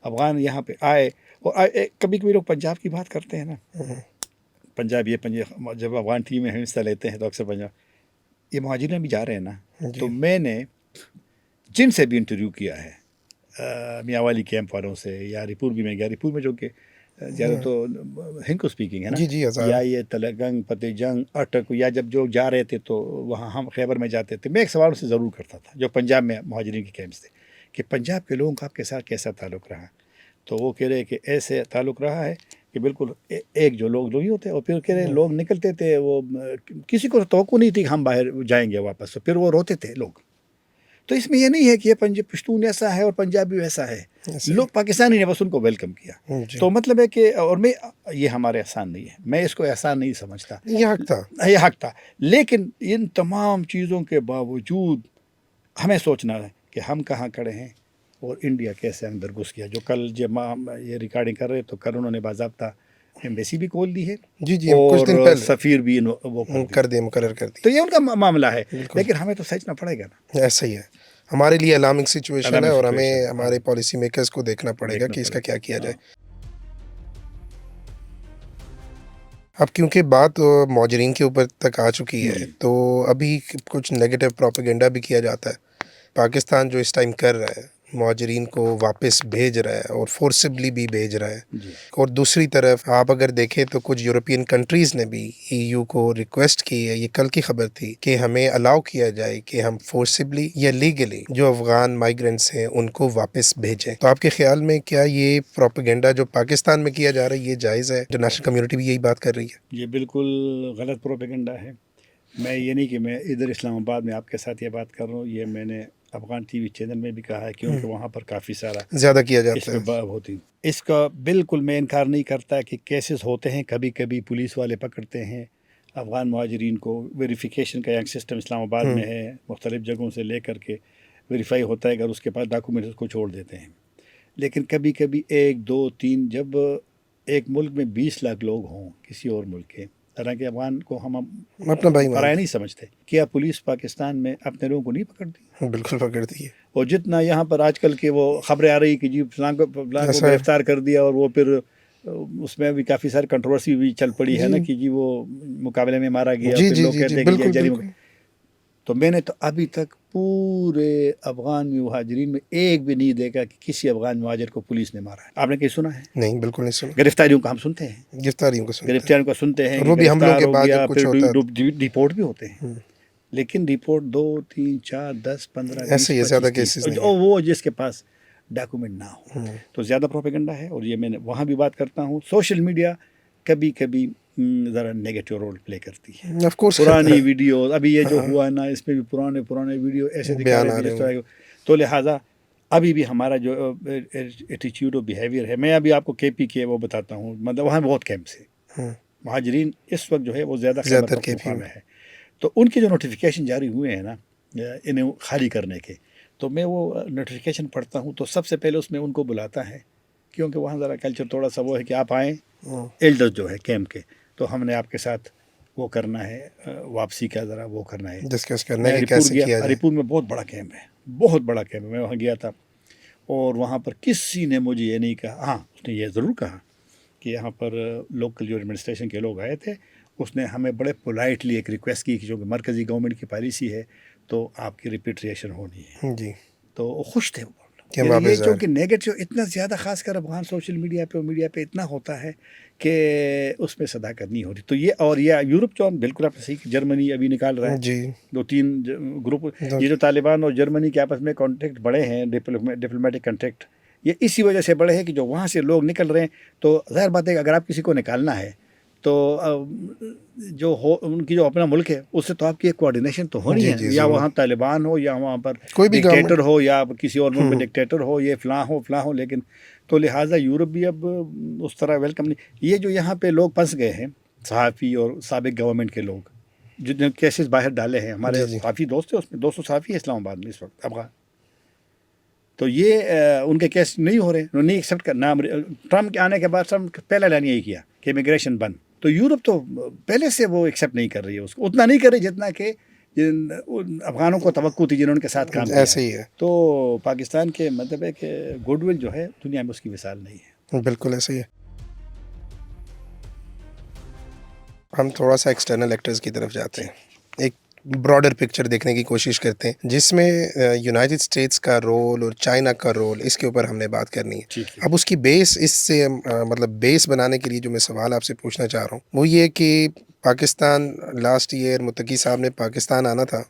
افغان یہاں پہ آئے اور کبھی کبھی لوگ پنجاب کی بات کرتے ہیں نا، پنجاب جب افغان ٹیم میں حصہ لیتے ہیں تو اکثر پنجاب یہ مہاجرین بھی جا رہے ہیں نا، تو میں نے جن سے بھی انٹرویو کیا ہے میاں والی کیمپ والوں سے یا ریپور بھی میں گیا، ریپور میں جو کہ زیادہ تو ہندکو اسپیکنگ ہے نا، جی یا یہ تلگنگ فتح جنگ اٹک، یا جب جو جا رہے تھے تو وہاں ہم خیبر میں جاتے تھے، میں ایک سوال سے ضرور کرتا تھا جو پنجاب میں مہاجرین کے کیمپس تھے کہ پنجاب کے لوگوں کا آپ کے ساتھ کیسا تعلق رہا؟ تو وہ کہہ رہے کہ ایسے تعلق رہا ہے کہ بالکل ایک جو لوگ ہی ہوتے، اور پھر کہہ رہے لوگ نکلتے تھے، وہ کسی کو توقع نہیں تھی کہ ہم باہر جائیں گے واپس، تو پھر وہ روتے تھے لوگ. تو اس میں یہ نہیں ہے کہ یہ پشتون ایسا ہے اور پنجابی ویسا ہے، لوگ پاکستانی نے بس ان کو ویلکم کیا. تو مطلب ہے کہ اور میں یہ ہمارے احسان نہیں ہے، میں اس کو احسان نہیں سمجھتا، یہ حق تھا. لیکن ان تمام چیزوں کے باوجود ہمیں سوچنا ہے کہ ہم کہاں کھڑے ہیں اور انڈیا کیسے اندر گھس گیا. جو کل جب یہ ریکارڈنگ کر رہے تو کل انہوں نے باضابطہ ایمبیسی بھی کھول دی ہے، جی کچھ دن پہلے سفیر بھی وہ مقرر کر دی. تو یہ ان کا معاملہ ہے، لیکن ہمیں تو سوچنا پڑے گا نا. ایسا ہی ہے، ہمارے لیے الارمنگ سچویشن ہے اور ہمیں ہمارے پالیسی میکرز کو دیکھنا پڑے گا کہ اس کا کیا کیا جائے. اب کیونکہ بات مہاجرین کے اوپر تک آ چکی ہے تو ابھی کچھ نیگیٹو پروپیگنڈا بھی کیا جاتا ہے. پاکستان جو اس ٹائم کر رہا ہے مہاجرین کو واپس بھیج رہا ہے اور فورسبلی بھی بھیج رہا ہے، اور دوسری طرف آپ اگر دیکھیں تو کچھ یورپین کنٹریز نے بھی EU کو ریکویسٹ کی ہے، یہ کل کی خبر تھی، کہ ہمیں الاؤ کیا جائے کہ ہم فورسبلی یا لیگلی جو افغان مائیگرنٹس ہیں ان کو واپس بھیجیں. تو آپ کے خیال میں کیا یہ پروپیگنڈا جو پاکستان میں کیا جا رہا ہے یہ جائز ہے؟ انٹرنیشنل کمیونٹی بھی یہی بات کر رہی ہے. یہ بالکل غلط پروپیگنڈا ہے. میں یہ نہیں کہ میں ادھر اسلام آباد میں آپ کے ساتھ یہ بات کر رہا ہوں، یہ میں نے افغان ٹی وی چینل میں بھی کہا ہے، کیونکہ وہاں پر کافی سارا زیادہ کیا جاتا اس میں ہوتی. اس کا بالکل میں انکار نہیں کرتا کہ کیسز ہوتے ہیں، کبھی کبھی پولیس والے پکڑتے ہیں افغان مہاجرین کو. ویریفیکیشن کا ایک سسٹم اسلام آباد میں ہے، مختلف جگہوں سے لے کر کے ویریفائی ہوتا ہے، اگر اس کے پاس ڈاکومنٹس کو چھوڑ دیتے ہیں. لیکن کبھی کبھی 1 2 3 جب ایک ملک میں 20 لاکھ لوگ ہوں کسی اور ملک کے، حالانکہ افغان کو ہم اپنا بھائی پرائے نہیں سمجھتے، کیا پولیس پاکستان میں اپنے لوگوں کو نہیں پکڑتی؟ بالکل پکڑتی ہے. اور جتنا یہاں پر آج کل کے وہ خبریں آ رہی کہ جی فلاں کو گرفتار کر دیا، اور وہ پھر اس میں بھی کافی ساری کنٹروورسی بھی چل پڑی ہے نا کہ جی وہ مقابلے میں مارا گیا، پھر لوگ کہتے ہیں کہ جی. تو میں نے تو ابھی تک پورے افغان مہاجرین میں ایک بھی نہیں دیکھا کہ کسی افغان مہاجر کو پولیس نے مارا ہے. آپ نے کہیں سنا ہے؟ نہیں، بالکل نہیں سنا. گرفتاریوں کا ہم سنتے ہیں، گرفتاریوں کو سنتے ہیں، وہ بھی حملوں کے بعد گیا، کچھ پھر ہوتا ہے ڈیپورٹ بھی ہوتے ہیں. لیکن رپورٹ 2 3 4 10 15 ایسے ہی زیادہ کیسز نہیں، وہ جس کے پاس ڈاکومنٹ نہ ہو تو زیادہ پروپیگنڈا ہے. اور یہ میں نے وہاں بھی بات کرتا ہوں، سوشل میڈیا کبھی کبھی ذرا نیگیٹو رول پلے کرتی ہے. آف کورس پرانی ویڈیوز، ابھی یہ جو ہوا ہے نا اس میں بھی پرانے ویڈیو ایسے دکھا رہے ہیں، تو لہٰذا ابھی بھی ہمارا جو ایٹیچیوڈ اور بیہیویئر ہے. میں ابھی آپ کو KP کے وہ بتاتا ہوں، مطلب وہاں بہت کیمپس ہیں، مہاجرین اس وقت جو ہے وہ زیادہ پختونخوا میں ہے. تو ان کے جو نوٹیفیکیشن جاری ہوئے ہیں نا انہیں خالی کرنے کے، تو میں وہ نوٹیفیکیشن پڑھتا ہوں تو سب سے پہلے اس میں ان کو بلاتا ہے، کیونکہ وہاں ذرا کلچر تھوڑا سا وہ ہے کہ آپ آئیں، ایلڈرز جو ہے کیمپ کے، تو ہم نے آپ کے ساتھ وہ کرنا ہے، واپسی کا ذرا وہ کرنا ہے، ڈسکس کرنا ہے کہ کیسے کیا جائے. ہری پور میں بہت بڑا کیمپ ہے، بہت بڑا کیمپ ہے. میں وہاں گیا تھا اور وہاں پر کسی نے مجھے یہ نہیں کہا، ہاں اس نے یہ ضرور کہا کہ یہاں پر لوکل جو ایڈمنسٹریشن کے لوگ آئے تھے، اس نے ہمیں بڑے پولائٹلی ایک ریکویسٹ کی کہ جو کہ مرکزی گورنمنٹ کی پالیسی ہے تو آپ کی ریپیٹریشن ہونی ہے. جی تو وہ خوش تھے. یہ چونکہ نیگیٹو اتنا زیادہ خاص کر افغان سوشل میڈیا پہ اتنا ہوتا ہے کہ اس میں صداقت نہیں ہوتی. تو یہ اور یہ یورپ جو بالکل آپ نے صحیح، جرمنی ابھی نکال رہا ہے 2-3 گروپ، یہ جو طالبان اور جرمنی کے آپس میں کانٹیکٹ بڑے ہیں، ڈپلومیٹک کانٹیکٹ، یہ اسی وجہ سے بڑے ہیں کہ جو وہاں سے لوگ نکل رہے ہیں. تو ظاہر بات ہے کہ اگر آپ کسی کو نکالنا ہے تو جو ہو ان کی جو اپنا ملک ہے اس سے تو آپ کی ایک کوآرڈینیشن تو ہونی ہے، یا وہاں طالبان ہو یا وہاں پر کوئی بھی ڈکٹیٹر ہو یا کسی اور ملک میں ڈکٹیٹر ہو، یہ فلاں ہو. لیکن تو لہٰذا یورپ بھی اب اس طرح ویلکم نہیں. یہ جو یہاں پہ لوگ پھنس گئے ہیں، صحافی اور سابق گورنمنٹ کے لوگ، جتنے کیسز باہر ڈالے ہیں، ہمارے صحافی دوست ہیں، اس میں 200 صحافی ہے اسلام آباد میں اس وقت افغان. تو یہ ان کے کیس نہیں ہو رہے، نہیں ایکسیپٹ کرنا. ٹرمپ کے آنے کے بعد ٹرمپ پہلا اعلان یہی کیا کہ امیگریشن بند. تو یورپ تو پہلے سے وہ ایکسیپٹ نہیں کر رہی ہے اس کو، اتنا نہیں کر رہی ان افغانوں کو توقع تھی جنہوں نے ان کے ساتھ کام کیا ایسے ہی ہے، تو پاکستان کے مطلب ہے کہ گڈ ول جو ہے دنیا میں اس کی مثال نہیں ہے. بالکل ایسے ہی ہے. ہم تھوڑا سا ایکسٹرنل ایکٹرز کی طرف جاتے ہیں، ایک براڈر پکچر دیکھنے کی کوشش کرتے ہیں جس میں یونائٹڈ اسٹیٹس کا رول اور چائنا کا رول، اس کے اوپر ہم نے بات کرنی ہے. ٹھیک ہے. اب اس کی بیس، اس سے مطلب بیس بنانے کے لیے جو میں سوال آپ سے پوچھنا چاہ رہا ہوں وہ یہ کہ پاکستان لاسٹ ایئر متقی صاحب نے پاکستان آنا تھا،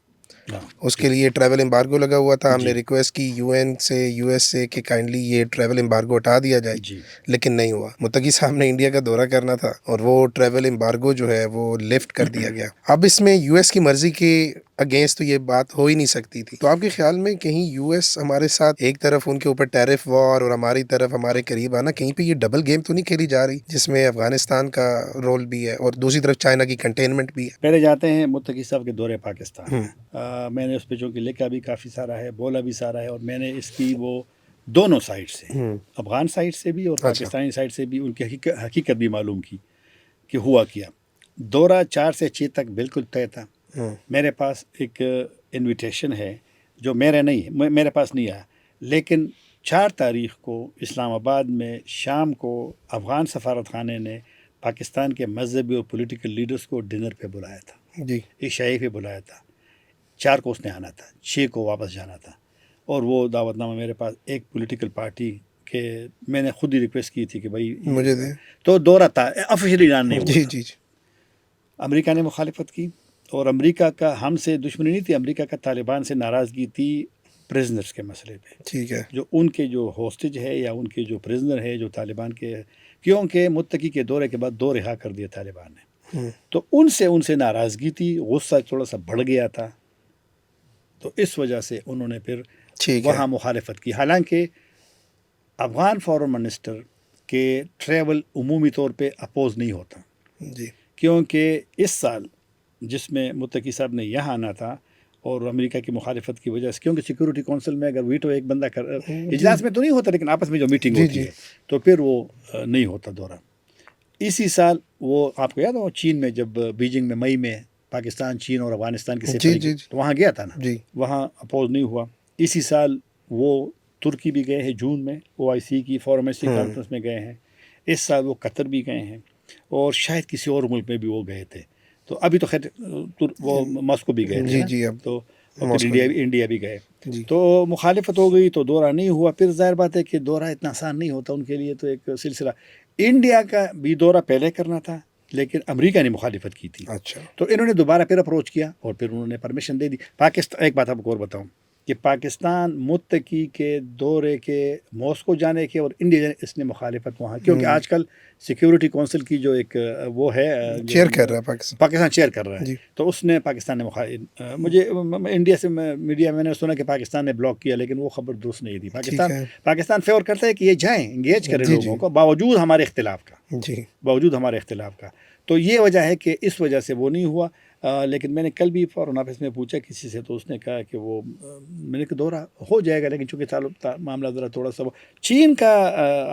ہاں، اس کے لیے ٹریول امبارگو لگا ہوا تھا. ہم نے جی. ریکویسٹ کی یو این سے، یو ایس سے کہ کائنڈلی یہ ٹریول امبارگو ہٹا دیا جائے، جی. لیکن نہیں ہوا. متقی صاحب نے انڈیا کا دورہ کرنا تھا اور وہ ٹریول امبارگو جو ہے وہ لفٹ کر دیا گیا. اب اس میں یو ایس کی مرضی کے اگینسٹ تو یہ بات ہو ہی نہیں سکتی تھی. تو آپ کے خیال میں کہیں یو ایس ہمارے ساتھ ایک طرف ان کے اوپر ٹیرف وار اور ہماری طرف ہمارے قریب آنا، کہیں پہ یہ ڈبل گیم تو نہیں کھیلی جا رہی جس میں افغانستان کا رول بھی ہے اور دوسری طرف چائنا کی کنٹینمنٹ بھی ہے؟ پہلے جاتے ہیں متقی صاحب کے دورے پاکستان. ہوں. میں نے اس پہ چونکہ لکھا بھی کافی سارا ہے، بولا بھی سارا ہے، اور میں نے اس کی وہ دونوں سائڈ سے، ہوں. افغان سائڈ سے بھی اور اچھا. پاکستانی سائڈ سے بھی ان کی حقیقت بھی معلوم کی کہ ہوا کیا. دورہ 4 سے 6 تک بالکل طے تھا. ہوں. میرے پاس ایک انویٹیشن ہے جو میرے پاس نہیں آیا، لیکن 4 تاریخ کو اسلام آباد میں شام کو افغان سفارت خانے نے پاکستان کے مذہبی اور پولیٹیکل لیڈرز کو ڈنر پہ بلایا تھا، جی. عشائی پہ بلایا تھا. 4 کو اس نے آنا تھا، 6 کو واپس جانا تھا. اور وہ دعوت نامہ میرے پاس ایک پولیٹیکل پارٹی کے، میں نے خود ہی ریکویسٹ کی تھی کہ بھائی مجھے دیں. تو دورہ تھا آفیشلی اعلان نہیں ہوا جی تھا. جی جی. امریکہ نے مخالفت کی، اور امریکہ کا ہم سے دشمنی نہیں تھی، امریکہ کا طالبان سے ناراضگی تھی پریزنرز کے مسئلے پہ. ٹھیک ہے. جو ان کے جو ہوسٹیج ہے یا ان کے جو پریزنر ہے جو طالبان کے، کیونکہ متقی کے دورے کے بعد 2 رہا کر دیے طالبان نے، ہوں. تو ان سے ناراضگی تھی، غصہ تھوڑا سا بڑھ گیا تھا. تو اس وجہ سے انہوں نے پھر ٹھیک ہے. وہاں مخالفت کی. حالانکہ افغان فارن منسٹر کے ٹریول عمومی طور پہ اپوز نہیں ہوتا، جی. کیونکہ اس سال جس میں متقی صاحب نے یہاں آنا تھا اور امریکہ کی مخالفت کی وجہ سے، کیونکہ سیکورٹی کونسل میں اگر ویٹو ایک بندہ اجلاس میں تو نہیں ہوتا، لیکن آپس میں جو میٹنگ جی ہوتی جی. ہے تو پھر وہ نہیں ہوتا دورہ. اسی سال وہ آپ کو یاد ہے وہ چین میں جب بیجنگ میں مئی میں پاکستان، چین اور افغانستان کی جی سفیر جی جی. تو وہاں گیا تھا نا، جی. وہاں اپوز نہیں ہوا. اسی سال وہ ترکی بھی گئے ہیں جون میں، OIC کی فورم ایسی کانفرنس میں گئے ہیں. اس سال وہ قطر بھی گئے ہیں، اور شاید کسی اور ملک میں بھی وہ گئے تھے. تو ابھی تو خیر وہ ماسکو بھی گئے تھے جی نا؟ جی. اب تو اور پھر انڈیا بھی گئے. جی. تو مخالفت ہو گئی تو دورہ نہیں ہوا. پھر ظاہر بات ہے کہ دورہ اتنا آسان نہیں ہوتا ان کے لیے، تو ایک سلسلہ. انڈیا کا بھی دورہ پہلے کرنا تھا لیکن امریکہ نے مخالفت کی تھی. اچھا. تو انہوں نے دوبارہ پھر اپروچ کیا اور پھر انہوں نے پرمیشن دے دی. پاکستان، ایک بات آپ کو اور بتاؤں کہ پاکستان متقی کے دورے کے ماسکو جانے کے اور انڈیا جانے، اس نے مخالفت وہاں، کیونکہ آج کل سیکیورٹی کونسل کی جو ایک وہ ہے، چیئر کر رہا ہے پاکستان چیئر کر رہا ہے. جی. تو اس نے پاکستان نے مجھے انڈیا سے میڈیا میں نے سنا کہ پاکستان نے بلاک کیا، لیکن وہ خبر درست نہیں تھی. پاکستان فیور کرتا ہے کہ یہ جائیں، انگیج کریں لوگوں کو، باوجود ہمارے اختلاف کا. جی. باوجود ہمارے اختلاف کا. تو یہ وجہ ہے کہ اس وجہ سے وہ نہیں ہوا. لیکن میں نے کل بھی فارن آفس میں پوچھا کسی سے، تو اس نے کہا کہ وہ میں نے کہ دورہ ہو جائے گا، لیکن چونکہ معاملہ ذرا تھوڑا سا وہ چین کا،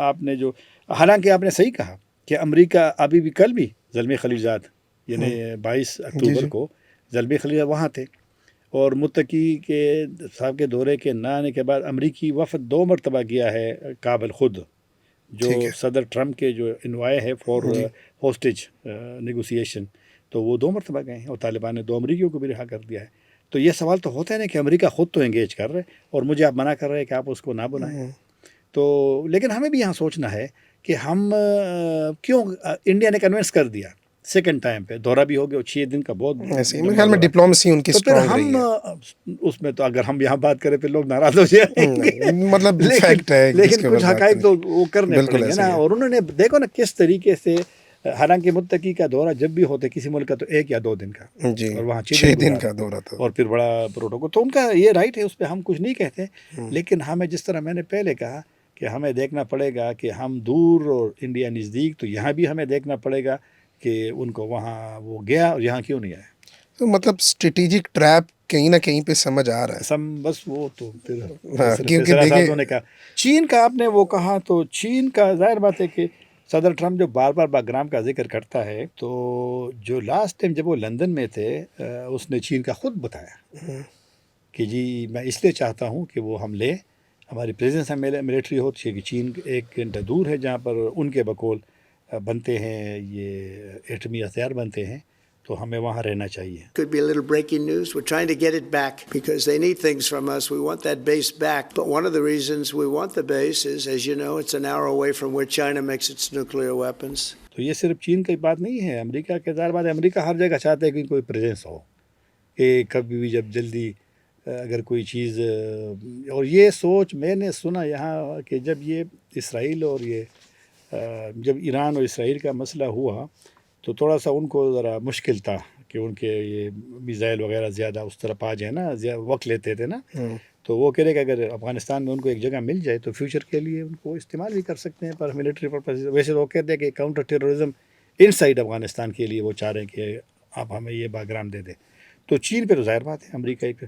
آپ نے جو، حالانکہ آپ نے صحیح کہا کہ امریکہ ابھی بھی، کل بھی زلمی خلیلزاد یعنی 22 اکتوبر کو زلمی خلیلزاد وہاں تھے. اور متقی کے صاحب کے دورے کے نہ آنے کے بعد امریکی وفد 2 مرتبہ گیا ہے کابل خود، جو صدر ٹرمپ کے جو انوائے ہے فور ہوسٹیج نیگوسیشن، تو وہ 2 مرتبہ گئے ہیں، اور طالبان نے 2 امریکیوں کو بھی رہا کر دیا ہے. تو یہ سوال تو ہوتا ہے نا کہ امریکہ خود تو انگیج کر رہے اور مجھے آپ منع کر رہے ہیں کہ آپ اس کو نہ بلائیں. تو لیکن ہمیں بھی یہاں سوچنا ہے کہ ہم کیوں، انڈیا نے کنونس کر دیا سیکنڈ ٹائم پہ، دورہ بھی ہو گیا، 6 دن کا بہت میرے خیال میں ڈپلومیسی ان کی تو پھر اسٹرانگ رہی ہم اس میں، تو اگر ہم یہاں بات کریں پھر لوگ ناراض ہو جائیں گے، مطلب فیکٹ ہے، لیکن کچھ حقائق تو وہ کرنے پڑیں گے نا. اور انہوں نے دیکھو نا کس طریقے سے، حالانکہ متقی کا دورہ جب بھی ہوتا ہے کسی ملک کا تو 1 یا 2 دن کا، جی، اور وہاں 6 دن کا دورہ تھا، اور پھر بڑا پروٹوکول. تو ان کا یہ رائٹ ہے، اس پہ ہم کچھ نہیں کہتے. لیکن ہمیں جس طرح میں نے پہلے کہا کہ ہمیں دیکھنا پڑے گا کہ ہم دور اور انڈیا نزدیک، تو یہاں بھی ہمیں دیکھنا پڑے گا کہ ان کو وہاں وہ گیا اور یہاں کیوں نہیں آیا. تو مطلب اسٹریٹجک ٹریپ کہیں نہ کہیں پہ سمجھ آ رہا ہے. بس وہ تو پھر کیونکہ دیکھیں نے کہا چین کا، آپ نے وہ کہا تو چین کا ظاہر بات ہے کہ صدر ٹرمپ جو بار بار باگرام کا ذکر کرتا ہے، تو جو لاسٹ ٹائم جب وہ لندن میں تھے اس نے چین کا خود بتایا کہ جی میں اس لیے چاہتا ہوں کہ وہ ہم لیں، ہماری پریزنس ہمیں ملٹری ہوتی ہے کہ چین ایک گھنٹہ دور ہے جہاں پر ان کے بقول بنتے ہیں یہ ایٹمی ہتھیار بنتے ہیں، تو ہمیں وہاں رہنا چاہیے. Could be a little breaking news. We're trying to get it back because they need things from us. We want that base back. But one of the reasons we want the base is, as you know, it's an hour away from where China makes its nuclear weapons. تو یہ صرف چین کی بات نہیں ہے، امریکہ کے ظاہر بات ہے، امریکہ ہر جگہ چاہتا ہے کہ کوئی پریزنس ہو، کہ کبھی بھی جب جلدی اگر کوئی چیز. اور یہ سوچ میں نے سنا یہاں کہ جب یہ اسرائیل اور یہ جب ایران اور اسرائیل کا مسئلہ ہوا تو تھوڑا سا ان کو ذرا مشکل تھا کہ ان کے یہ میزائل وغیرہ زیادہ اس طرف آ جائے نا، وقت لیتے تھے نا. تو وہ کہہ رہے کہ اگر افغانستان میں ان کو ایک جگہ مل جائے تو فیوچر کے لیے ان کو استعمال بھی کر سکتے ہیں پر ملٹری پرپز. ویسے تو وہ کہتے ہیں کہ کاؤنٹر ٹیررزم ان سائڈ افغانستان کے لیے وہ چاہ رہے ہیں کہ آپ ہمیں یہ باگرام دے دیں. تو چین پہ تو ظاہر بات ہے امریکہ پہ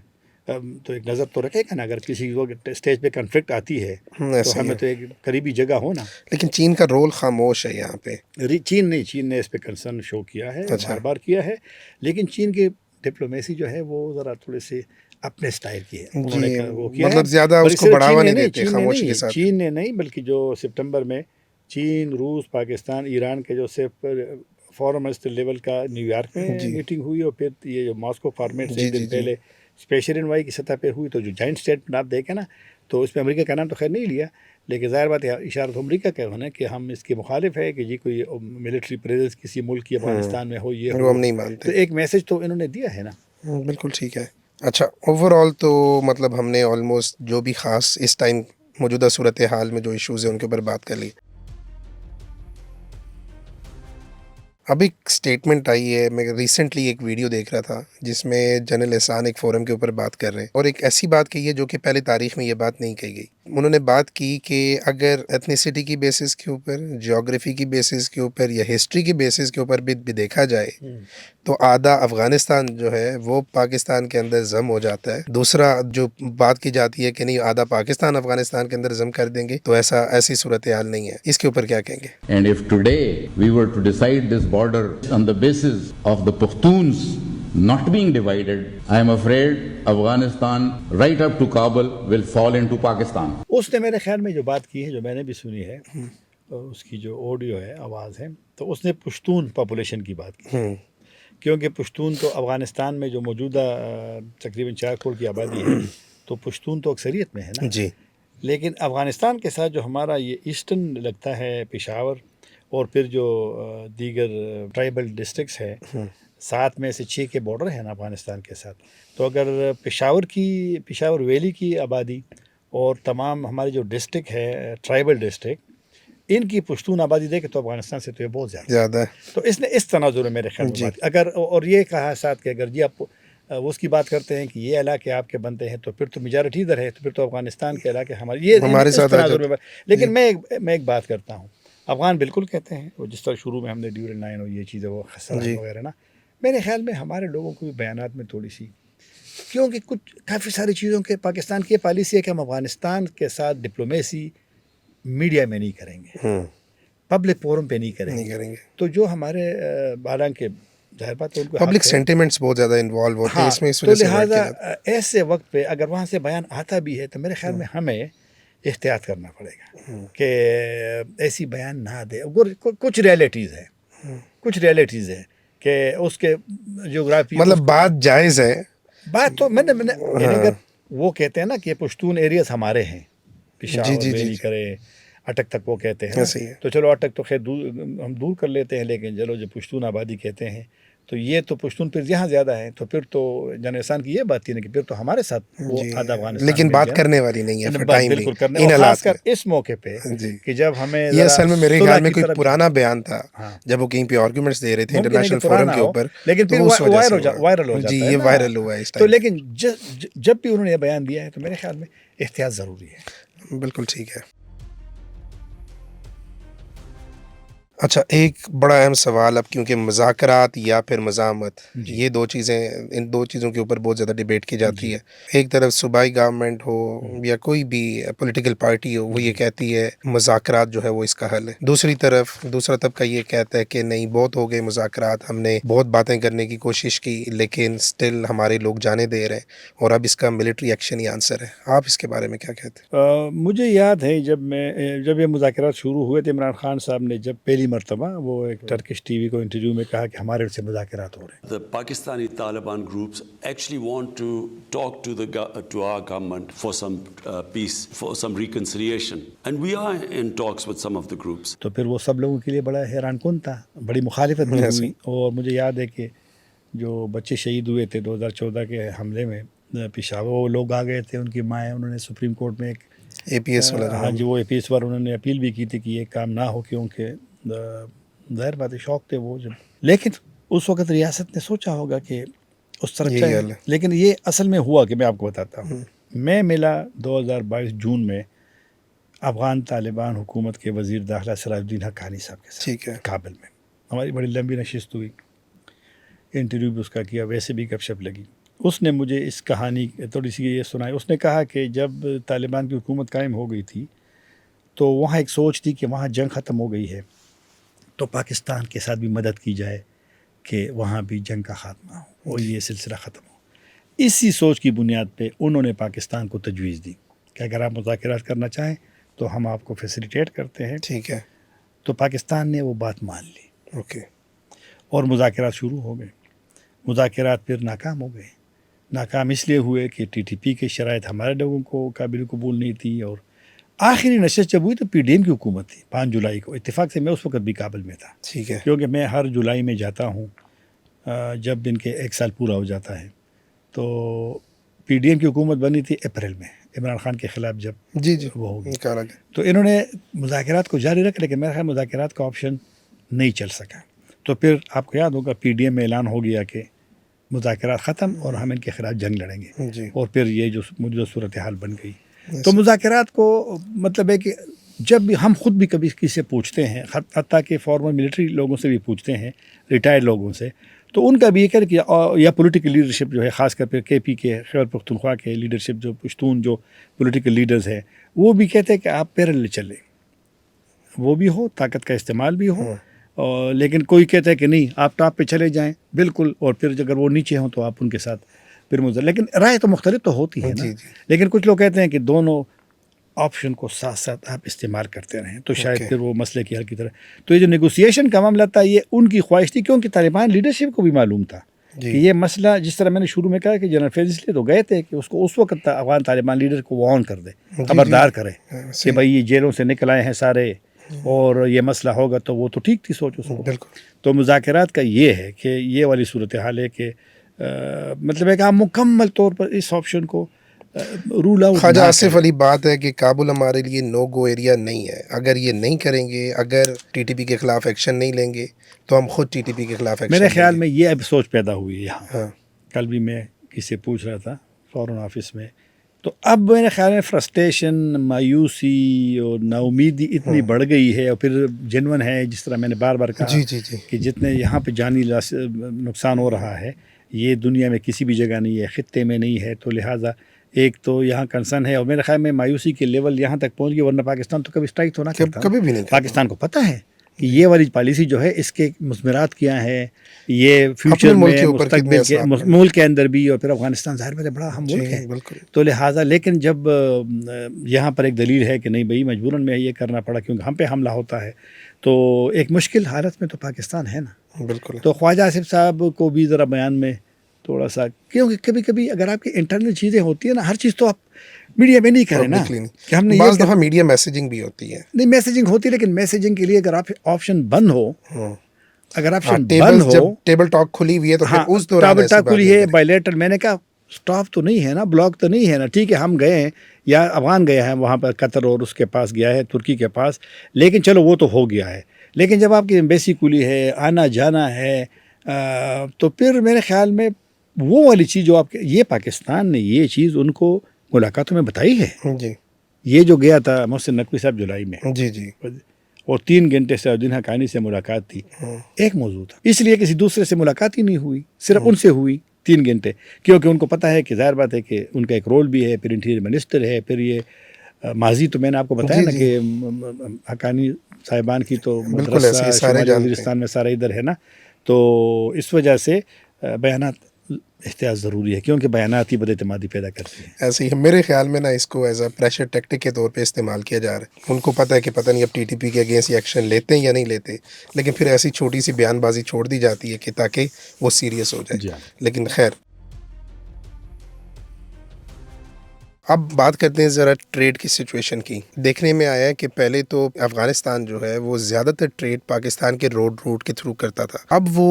تو ایک نظر تو رکھے گا نا، اگر کسی اسٹیج پہ کنفلکٹ آتی ہے تو ہمیں تو ایک قریبی جگہ ہو نا. لیکن چین کا رول خاموش ہے یہاں پہ. چین نے اس پہ کنسرن شو کیا ہے، بار بار کیا ہے، لیکن چین کی ڈپلومیسی جو ہے وہ ذرا تھوڑے سے اپنے سٹائل کی ہے. مطلب زیادہ اس کو بڑھاوا نہیں دیتے خاموشی کے ساتھ. چین نے نہیں بلکہ جو سپٹمبر میں چین، روس، پاکستان، ایران کے جو صرف فورم منسٹر لیول کا نیو یارک میں میٹنگ ہوئی، اور پھر یہ جو ماسکو فارمیٹ سے دن پہلے اسپیشل انوائے کی سطح پہ ہوئی، تو جو جوائنٹ اسٹیٹمنٹ آپ دیکھیں نا تو اس میں امریکہ کا نام تو خیر نہیں لیا، لیکن ظاہر بات ہے اشارہ تو امریکہ کا ہونا کہ ہم اس کے مخالف ہے کہ جی کوئی ملٹری پریزنس کسی ملک کی افغانستان میں ہو، یہ وہ ہم نہیں مانتے. تو ایک میسج تو انہوں نے دیا ہے نا. بالکل ٹھیک ہے. اچھا، اوور آل تو مطلب ہم نے آلموسٹ جو بھی خاص اس ٹائم موجودہ صورتحال میں جو ایشوز ہیں ان کے اوپر بات کر لی. اب ایک اسٹیٹمنٹ آئی ہے، میں ریسنٹلی ایک ویڈیو دیکھ رہا تھا جس میں جنرل احسان ایک فورم کے اوپر بات کر رہے ہیں، اور ایک ایسی بات کہی ہے جو کہ پہلے تاریخ میں یہ بات نہیں کہی گئی. انہوں نے بات کی کہ اگر ایتھنیسٹی کی بیسس کے اوپر، جیوگرافی کی بیسس کے اوپر یا ہسٹری کی بیسس کے اوپر بھی دیکھا جائے تو آدھا افغانستان جو ہے وہ پاکستان کے اندر ضم ہو جاتا ہے. دوسرا جو بات کی جاتی ہے کہ نہیں آدھا پاکستان افغانستان کے اندر ضم کر دیں گے، تو ایسی صورتحال نہیں ہے. اس کے اوپر کیا کہیں گے؟ And if today we were to decide this border on the basis of the Pakhtuns not being divided, I am afraid Afghanistan right up to Kabul will fall into Pakistan. اس نے میرے خیال میں جو بات کی ہے، جو میں نے بھی سنی ہے، اس کی جو آڈیو ہے، آواز ہے، تو اس نے پشتون پاپولیشن کی بات کی، کیونکہ پشتون تو افغانستان میں جو موجودہ تقریباً 4 کروڑ کی آبادی ہے، تو پشتون تو اکثریت میں ہے نا. جی. لیکن افغانستان کے ساتھ جو ہمارا یہ ایسٹرن لگتا ہے پشاور، اور پھر جو دیگر ٹرائبل ڈسٹرکٹس ہے، 7 میں سے 6 کے بارڈر ہیں نا افغانستان کے ساتھ. تو اگر پشاور ویلی کی آبادی اور تمام ہمارے جو ڈسٹرکٹ ہے ٹرائبل ڈسٹرکٹ، ان کی پشتون آبادی دیکھے تو افغانستان سے تو یہ بہت زیادہ ہے. تو اس نے اس تناظر میں میرے خیال میں بات کی. اگر اور یہ کہا ساتھ کہ اگر جی آپ اس کی بات کرتے ہیں کہ یہ علاقے آپ کے بنتے ہیں تو پھر تو میجارٹی ادھر ہے، تو پھر تو افغانستان کے علاقے ہمارے ساتھ تناظر میں. لیکن میں ایک بات کرتا ہوں، افغان بالکل کہتے ہیں، وہ جس طرح شروع میں ہم نے ڈیورنگ لائن اور یہ چیزیں وہ خسارہ وغیرہ نا، میرے خیال میں ہمارے لوگوں کو بھی بیانات میں تھوڑی سی، کیونکہ کافی ساری چیزوں کے پاکستان کی پالیسی ہے کہ ہم افغانستان کے ساتھ ڈپلومیسی میڈیا میں نہیں کریں گے، پبلک فورم پہ نہیں کریں گے. تو جو ہمارے حالانکہ ظاہر بات ہے ان کو پبلک سینٹیمنٹس بہت زیادہ انوالو ہوتے ہیں اس میں، اس تو وجہ سے لہٰذا ایسے وقت پہ اگر وہاں سے بیان آتا بھی ہے تو میرے خیال میں ہمیں احتیاط کرنا پڑے گا کہ ایسی بیان نہ دے. کچھ ریئلٹیز ہیں کہ اس کے جغرافی، مطلب بات جائز ہے، بات تو میں نے اگر وہ کہتے ہیں نا کہ پشتون ایریاز ہمارے ہیں، پشاور ویلی کرے اٹک تک وہ کہتے ہیں، تو چلو اٹک تو خیر ہم دور کر لیتے ہیں، لیکن چلو جو پشتون آبادی کہتے ہیں تو یہ تو پشتون پھر یہاں زیادہ ہے، تو پھر تو جنرل احسان کی یہ بات تھی نا کہ پھر تو ہمارے ساتھ وہ آدھا افغانستان، لیکن بات کرنے والی نہیں ہے بالکل کرنے، اور خاص کر اس موقع پہ کہ جب ہمیں یہ اصل میں میرے خیال میں کوئی پرانا بیان تھا جب وہ کہیں پہ آرگومنٹس دے رہے تھے انٹرنیشنل فورم کے اوپر، لیکن پھر وائرل ہو جاتا ہے. جی یہ وائرل ہوا ہے اس ٹائم. تو لیکن جب بھی انہوں نے یہ بیان دیا ہے تو میرے خیال میں احتیاط ضروری ہے. بالکل ٹھیک ہے. اچھا، ایک بڑا اہم سوال اب، کیونکہ مذاکرات یا پھر مزاحمت، یہ دو چیزیں، ان دو چیزوں کے اوپر بہت زیادہ ڈیبیٹ کی جاتی ہے. ایک طرف صوبائی گورنمنٹ ہو یا کوئی بھی پولیٹیکل پارٹی ہو، وہ یہ کہتی ہے مذاکرات جو ہے وہ اس کا حل ہے. دوسری طرف دوسرا طبقہ یہ کہتا ہے کہ نہیں، بہت ہو گئے مذاکرات، ہم نے بہت باتیں کرنے کی کوشش کی لیکن اسٹل ہمارے لوگ جانے دے رہے ہیں اور اب اس کا ملٹری ایکشن ہی آنسر ہے. آپ اس کے بارے میں کیا کہتے ہیں؟ مجھے یاد ہے جب یہ مذاکرات شروع ہوئے تھے، عمران خان صاحب نے جب پہلی مرتبہ وہ ایک ٹرکش ٹی وی کو انٹرویو میں کہا کہ ہمارے سے مذاکرات ہو رہے ہیں. The Pakistani Taliban groups actually want to talk to our government for some peace, for some reconciliation, and we are in talks with some of the groups. تو پھر وہ سب لوگوں کے لیے بڑا حیران کن تھا، بڑی مخالفت بھی ہوئی. اور مجھے یاد ہے کہ جو بچے شہید ہوئے تھے 2014 کے حملے میں پشاور، وہ لوگ آ گئے تھے، ان کی مائیں، انہوں نے سپریم کورٹ میں ایک اے پی ایس والا، ہاں جی، وہ اے پی ایس پر انہوں نے اپیل بھی کی تھی کہ یہ کام نہ ہو، کیونکہ ظاہر بات ہے شوق تھے وہ جب. لیکن اس وقت ریاست نے سوچا ہوگا کہ اس طرح یہی چلے، حل ہے. لیکن یہ اصل میں ہوا کہ میں آپ کو بتاتا ہوں. میں ملا 2022 جون میں افغان طالبان حکومت کے وزیر داخلہ سراج الدین حقانی صاحب کے ساتھ، ٹھیک ہے. کابل میں. ہماری بڑی لمبی نشست ہوئی، انٹرویو بھی اس کا کیا، ویسے بھی گپ شپ لگی. اس نے مجھے اس کہانی تھوڑی سی یہ سنائی. اس نے کہا کہ جب طالبان کی حکومت قائم ہو گئی تھی تو وہاں ایک سوچ تھی کہ وہاں جنگ ختم ہو گئی ہے تو پاکستان کے ساتھ بھی مدد کی جائے کہ وہاں بھی جنگ کا خاتمہ ہو اور یہ سلسلہ ختم ہو. اسی سوچ کی بنیاد پہ انہوں نے پاکستان کو تجویز دی کہ اگر آپ مذاکرات کرنا چاہیں تو ہم آپ کو فیسیلیٹیٹ کرتے ہیں. ٹھیک ہے. تو پاکستان نے وہ بات مان لی. اوکے. اور مذاکرات شروع ہو گئے. مذاکرات پھر ناکام ہو گئے. ناکام اس لیے ہوئے کہ ٹی ٹی پی کے شرائط ہمارے لوگوں کو قابل قبول نہیں تھی. اور آخری نشست جب ہوئی تو پی ڈی ایم کی حکومت تھی 5 جولائی کو. اتفاق سے میں اس وقت بھی کابل میں تھا، ٹھیک ہے. کیونکہ میں ہر جولائی میں جاتا ہوں جب ان کے 1 سال پورا ہو جاتا ہے. تو پی ڈی ایم کی حکومت بنی تھی اپریل میں عمران خان کے خلاف جب جی وہ ہوگی، نکالا گیا. تو انہوں نے مذاکرات کو جاری رکھا، لیکن میرا خیال مذاکرات کا آپشن نہیں چل سکا. تو پھر آپ کو یاد ہوگا پی ڈی ایم میں اعلان ہو گیا کہ مذاکرات ختم اور ہم ان کے خلاف جنگ لڑیں گے. جی. اور پھر یہ جو موجودہ صورتحال بن گئی. تو مذاکرات کو مطلب ہے کہ جب بھی ہم خود بھی کبھی کسی سے پوچھتے ہیں، حتیٰ کہ فارمر ملٹری لوگوں سے بھی پوچھتے ہیں، ریٹائرڈ لوگوں سے، تو ان کا بھی یہ کہ یا پولیٹیکل لیڈرشپ جو ہے، خاص کر پھر کے پی کے، خیبر پختونخوا کے لیڈرشپ، جو پشتون جو پولیٹیکل لیڈرز ہیں، وہ بھی کہتے ہیں کہ آپ پیرل چلیں، وہ بھی ہو، طاقت کا استعمال بھی ہو. لیکن کوئی کہتا ہے کہ نہیں آپ ٹاپ پہ چلے جائیں بالکل، اور پھر اگر وہ نیچے ہوں تو آپ ان کے ساتھ پھر لیکن رائے تو مختلف تو ہوتی ہے نا. لیکن کچھ لوگ کہتے ہیں کہ دونوں آپشن کو ساتھ ساتھ آپ استعمال کرتے رہیں تو شاید پھر وہ مسئلے کی حل کی طرح. تو یہ جو نیگوسیشن کا معاملہ تھا یہ ان کی خواہش تھی، کیونکہ طالبان لیڈرشپ کو بھی معلوم تھا کہ یہ مسئلہ، جس طرح میں نے شروع میں کہا کہ جنرل فیض اس لیے تو گئے تھے کہ اس کو اس وقت افغان طالبان لیڈر کو وارن کر دے، خبردار کرے کہ بھائی یہ جیلوں سے نکل آئے ہیں سارے اور یہ مسئلہ ہوگا. تو وہ تو ٹھیک تھی سوچ اس کو. تو مذاکرات کا یہ ہے کہ یہ والی صورتحال ہے کہ مطلب ہے کہ آپ مکمل طور پر اس آپشن کو رول آؤٹ. خواجہ آصف علی، بات ہے کہ کابل ہمارے لیے نو گو ایریا نہیں ہے. اگر یہ نہیں کریں گے، اگر ٹی ٹی پی کے خلاف ایکشن نہیں لیں گے تو ہم خود ٹی ٹی پی کے خلاف ایکشن. میرے خیال میں یہ اب سوچ پیدا ہوئی ہے یہاں. کل بھی میں کسی سے پوچھ رہا تھا فورن آفس میں، تو اب میرے خیال میں فرسٹریشن، مایوسی اور نا امیدی اتنی بڑھ گئی ہے، اور پھر جنون ہے، جس طرح میں نے بار بار کہا کہ جتنے یہاں پہ جانی نقصان ہو رہا ہے یہ دنیا میں کسی بھی جگہ نہیں ہے، خطے میں نہیں ہے. تو لہٰذا ایک تو یہاں کنسرن ہے، اور میرے خیال میں مایوسی کے لیول یہاں تک پہنچ گئی، ورنہ پاکستان تو کبھی اسٹرائک تو نہ کرتا، کبھی بھی نہیں. پاکستان کو پتہ ہے کہ یہ والی پالیسی جو ہے اس کے مثمرات کیا ہیں، یہ فیوچر میں مستقبل کے ملک کے اندر بھی، اور پھر افغانستان ظاہر میں بڑا ہم ملک ہے. تو لہٰذا لیکن جب یہاں پر ایک دلیل ہے کہ نہیں بھائی مجبوراً میں یہ کرنا پڑا کیونکہ ہم پہ حملہ ہوتا ہے، تو ایک مشکل حالت میں تو پاکستان ہے نا. بالکل. تو خواجہ آصف صاحب کو بھی ذرا بیان میں تھوڑا سا، کیونکہ کبھی کبھی اگر آپ کی انٹرنل چیزیں ہوتی ہیں نا، ہر چیز تو آپ میڈیا میں نہیں کریں نا، کہ ہم نے بعض دفعہ میڈیا میسیجنگ بھی ہوتی ہے. نہیں میسیجنگ ہوتی ہے، لیکن میسیجنگ کے لیے اگر آپ آپشن بند ہو، اگر آپشن بند ہو، ٹیبل ٹاک کھلی ہوئی ہے تو پھر اس دوران ٹیبل ٹاک کھلی ہے بائیلیٹرل، میں نے کہا سٹاپ تو نہیں ہے نا، بلاک تو نہیں ہے نا. ٹھیک ہے ہم گئے ہیں یا افغان گیا ہے وہاں پر، قطر اور اس کے پاس گیا ہے، ترکی کے پاس، لیکن چلو وہ تو ہو گیا ہے. لیکن جب آپ کی ایمبیسی کھلی ہے، آنا جانا ہے، تو پھر میرے خیال میں وہ والی چیز جو آپ کے، یہ پاکستان نے یہ چیز ان کو ملاقاتوں میں بتائی ہے. جی. یہ جو گیا تھا محسن نقوی صاحب جولائی میں، جی جی، اور 3 گھنٹے سے الدین حقانی سے ملاقات تھی، ایک موضوع تھا، اس لیے کسی دوسرے سے ملاقات ہی نہیں ہوئی، صرف ان سے ہوئی 3 گھنٹے، کیونکہ ان کو پتہ ہے کہ ظاہر بات ہے کہ ان کا ایک رول بھی ہے، پھر انٹیریئر منسٹر ہے، پھر یہ ماضی تو میں نے آپ کو بتایا نا کہ حقانی صاحبان کی تو بالکل ایسے ہی مدرسہ سارے شمالی جانتے ہیں. وزیرستان میں سارا ادھر ہے نا، تو اس وجہ سے بیانات احتیاط ضروری ہے، کیونکہ بیانات ہی بد اعتمادی پیدا کرتی ہیں. ایسے ہی میرے خیال میں نا اس کو ایز اے پریشر ٹیکٹک کے طور پہ استعمال کیا جا رہا ہے. ان کو پتہ ہے کہ پتہ نہیں اب ٹی ٹی پی کے اگینسٹ ایکشن لیتے ہیں یا نہیں لیتے، لیکن پھر ایسی چھوٹی سی بیان بازی چھوڑ دی جاتی ہے کہ تاکہ وہ سیریس ہو جائے. جی ہاں. لیکن خیر، اب بات کرتے ہیں ذرا ٹریڈ کی سچویشن کی. دیکھنے میں آیا ہے کہ پہلے تو افغانستان جو ہے وہ زیادہ تر ٹریڈ پاکستان کے روڈ روٹ کے تھرو کرتا تھا. اب وہ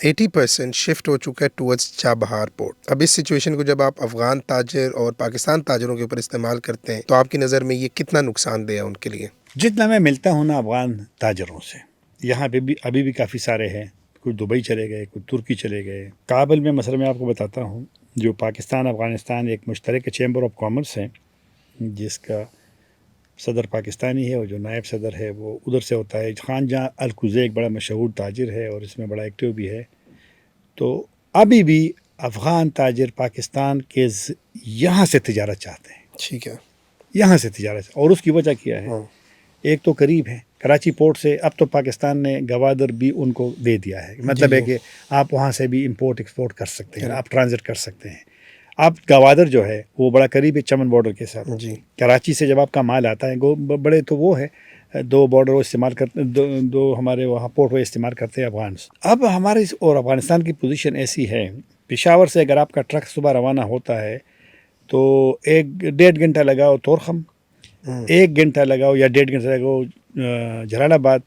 80% شفٹ ہو چکا ہے ٹورڈز چابہار پورٹ. اب اس سچویشن کو جب آپ افغان تاجر اور پاکستان تاجروں کے اوپر استعمال کرتے ہیں تو آپ کی نظر میں یہ کتنا نقصان دہ ہے ان کے لیے؟ جتنا میں ملتا ہوں نا افغان تاجروں سے، یہاں پہ بھی ابھی بھی کافی سارے ہیں، کوئی دبئی چلے گئے، کوئی ترکی چلے گئے. کابل میں مثلا میں آپ کو بتاتا ہوں، جو پاکستان افغانستان ایک مشترک چیمبر آف کامرس ہے، جس کا صدر پاکستانی ہے اور جو نائب صدر ہے وہ ادھر سے ہوتا ہے. خان جہاں القوزے ایک بڑا مشہور تاجر ہے اور اس میں بڑا ایکٹیو بھی ہے. تو ابھی بھی افغان تاجر پاکستان کے یہاں سے تجارت چاہتے ہیں، ٹھیک ہے. یہاں سے تجارت، اور اس کی وجہ کیا ہے؟ ایک تو قریب ہے کراچی پورٹ سے، اب تو پاکستان نے گوادر بھی ان کو دے دیا ہے، مطلب ہے کہ آپ وہاں سے بھی امپورٹ ایکسپورٹ کر سکتے ہیں، آپ ٹرانزٹ کر سکتے ہیں. اب گوادر جو ہے وہ بڑا قریب ہے چمن بارڈر کے ساتھ. جی. کراچی سے جب آپ کا مال آتا ہے، بڑے تو وہ ہے 2 بارڈر وہ استعمال کرتے، دو ہمارے وہاں پورٹ وہ استعمال کرتے ہیں افغان. اب ہمارے اور افغانستان کی پوزیشن ایسی ہے، پشاور سے اگر آپ کا ٹرک صبح روانہ ہوتا ہے تو 1.5 گھنٹہ لگاؤ تورخم، 1 گھنٹہ لگاؤ یا 1.5 گھنٹہ لگاؤ جلال آباد،